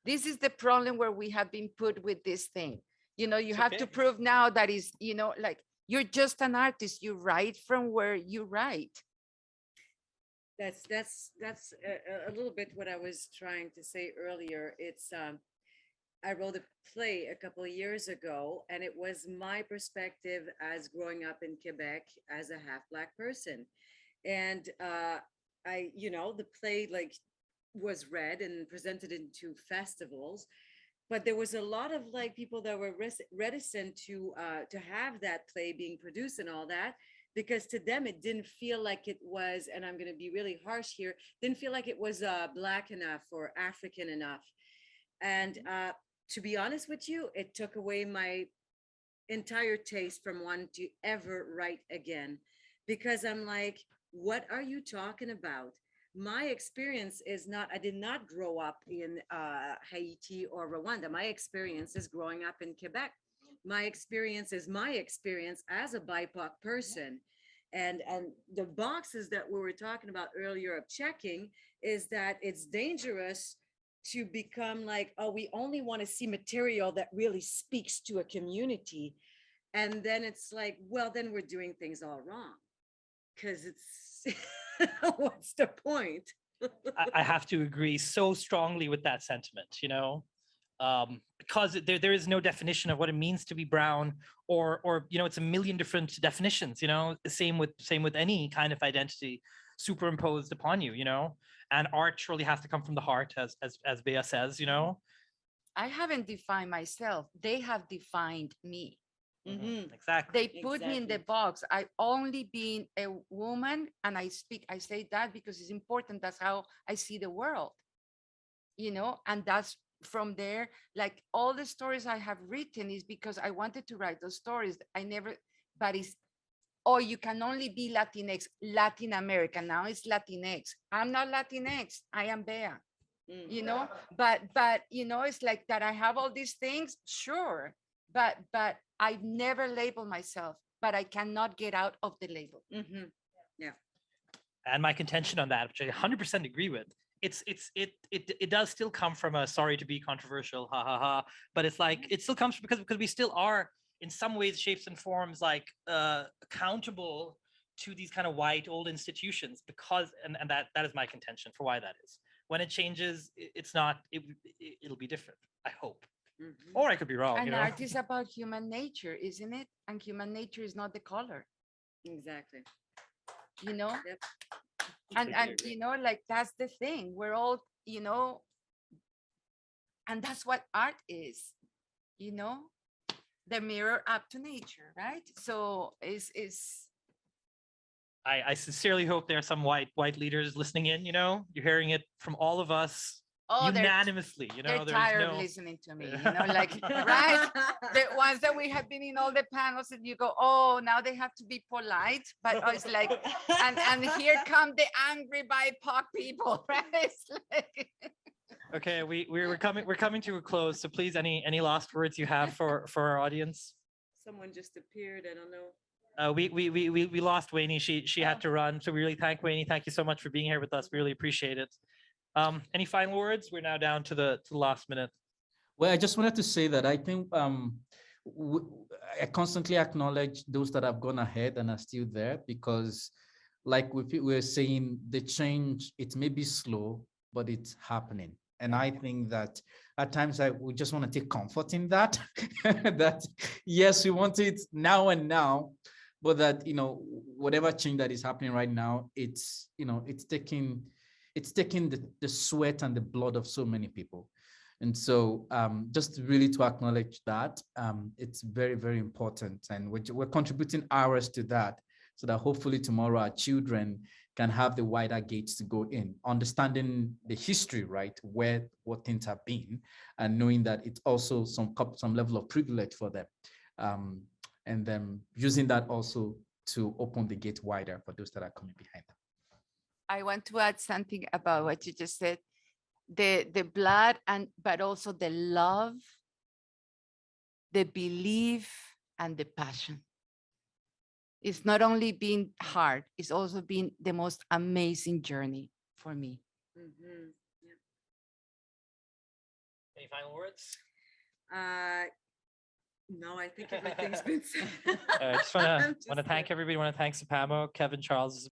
This is the problem where we have been put with this thing. You know, you have to prove now that is, you know, like you're just an artist. You write from where you write. That's a little bit what I was trying to say earlier. It's I wrote a play a couple of years ago, and it was my perspective as growing up in Quebec as a half Black person. And you know, the play like was read and presented in 2 festivals, but there was a lot of like people that were reticent to have that play being produced and all that, because to them it didn't feel like it was, and I'm going to be really harsh here, didn't feel like it was Black enough or African enough. And to be honest with you, it took away my entire taste from wanting to ever write again, because I'm like, what are you talking about? My experience is not, I did not grow up in Haiti or Rwanda. My experience is growing up in Quebec. My experience is my experience as a BIPOC person. And the boxes that we were talking about earlier of checking is that it's dangerous to become like, oh, we only want to see material that really speaks to a community. And then it's like, well, then we're doing things all wrong. Because it's, what's the point? I have to agree so strongly with that sentiment, you know, because there is no definition of what it means to be brown, or you know, it's a million different definitions, you know, same with any kind of identity superimposed upon you, you know, and art surely has to come from the heart, as Bea says, you know. I haven't defined myself. They have defined me. Exactly. They put me in the box. I only being a woman, and I say that because it's important. That's how I see the world, you know, and that's from there. Like all the stories I have written is because I wanted to write those stories. But it's, oh, you can only be Latinx, Latin American. Now it's Latinx. I'm not Latinx. I am Bea. You know, but you know, it's like that. I have all these things, sure, but I've never labeled myself, but I cannot get out of the label. Yeah. And my contention on that, which I 100% agree with, it does still come from a, sorry to be controversial, ha ha ha, but it's like it still comes because we still are in some ways, shapes and forms, like accountable to these kind of white old institutions, because and that is my contention for why that is. When it changes, it's not, it'll be different, I hope. Or I could be wrong. And art is about human nature, isn't it? And human nature is not the color. Exactly. You know? Yep. And you know, like that's the thing. We're all, you know, and that's what art is, you know, the mirror up to nature, right? So I sincerely hope there are some white leaders listening in, you know, you're hearing it from all of us. Oh, unanimously, you know, they're tired of listening to me, you know, like, right? The ones that we have been in all the panels, and you go, oh, now they have to be polite, but it's like, and here come the angry BIPOC people, right? It's like... Okay, we're coming to a close, so please, any last words you have for our audience? Someone just appeared, I don't know. We lost Weyni. She had to run. So we really thank Weyni. Thank you so much for being here with us. We really appreciate it. Any final words? We're now down to the last minute. Well, I just wanted to say that I think I constantly acknowledge those that have gone ahead and are still there, because like we're saying, the change, it may be slow, but it's happening. And I think that at times we just want to take comfort in that, that yes, we want it now and now, but that, whatever change that is happening right now, it's taking the sweat and the blood of so many people. And so just really to acknowledge that, it's very, very important. And we're contributing ours to that, so that hopefully tomorrow our children can have the wider gates to go in, understanding the history, right, what things have been, and knowing that it's also some level of privilege for them. And then using that also to open the gate wider for those that are coming behind them. I want to add something about what you just said. The blood, but also the love, the belief, and the passion. It's not only been hard, it's also been the most amazing journey for me. Mhm. Any final words? No, I think everything's been said. I just want to thank everybody. I want to thank Sapamo, Kevin, Charles.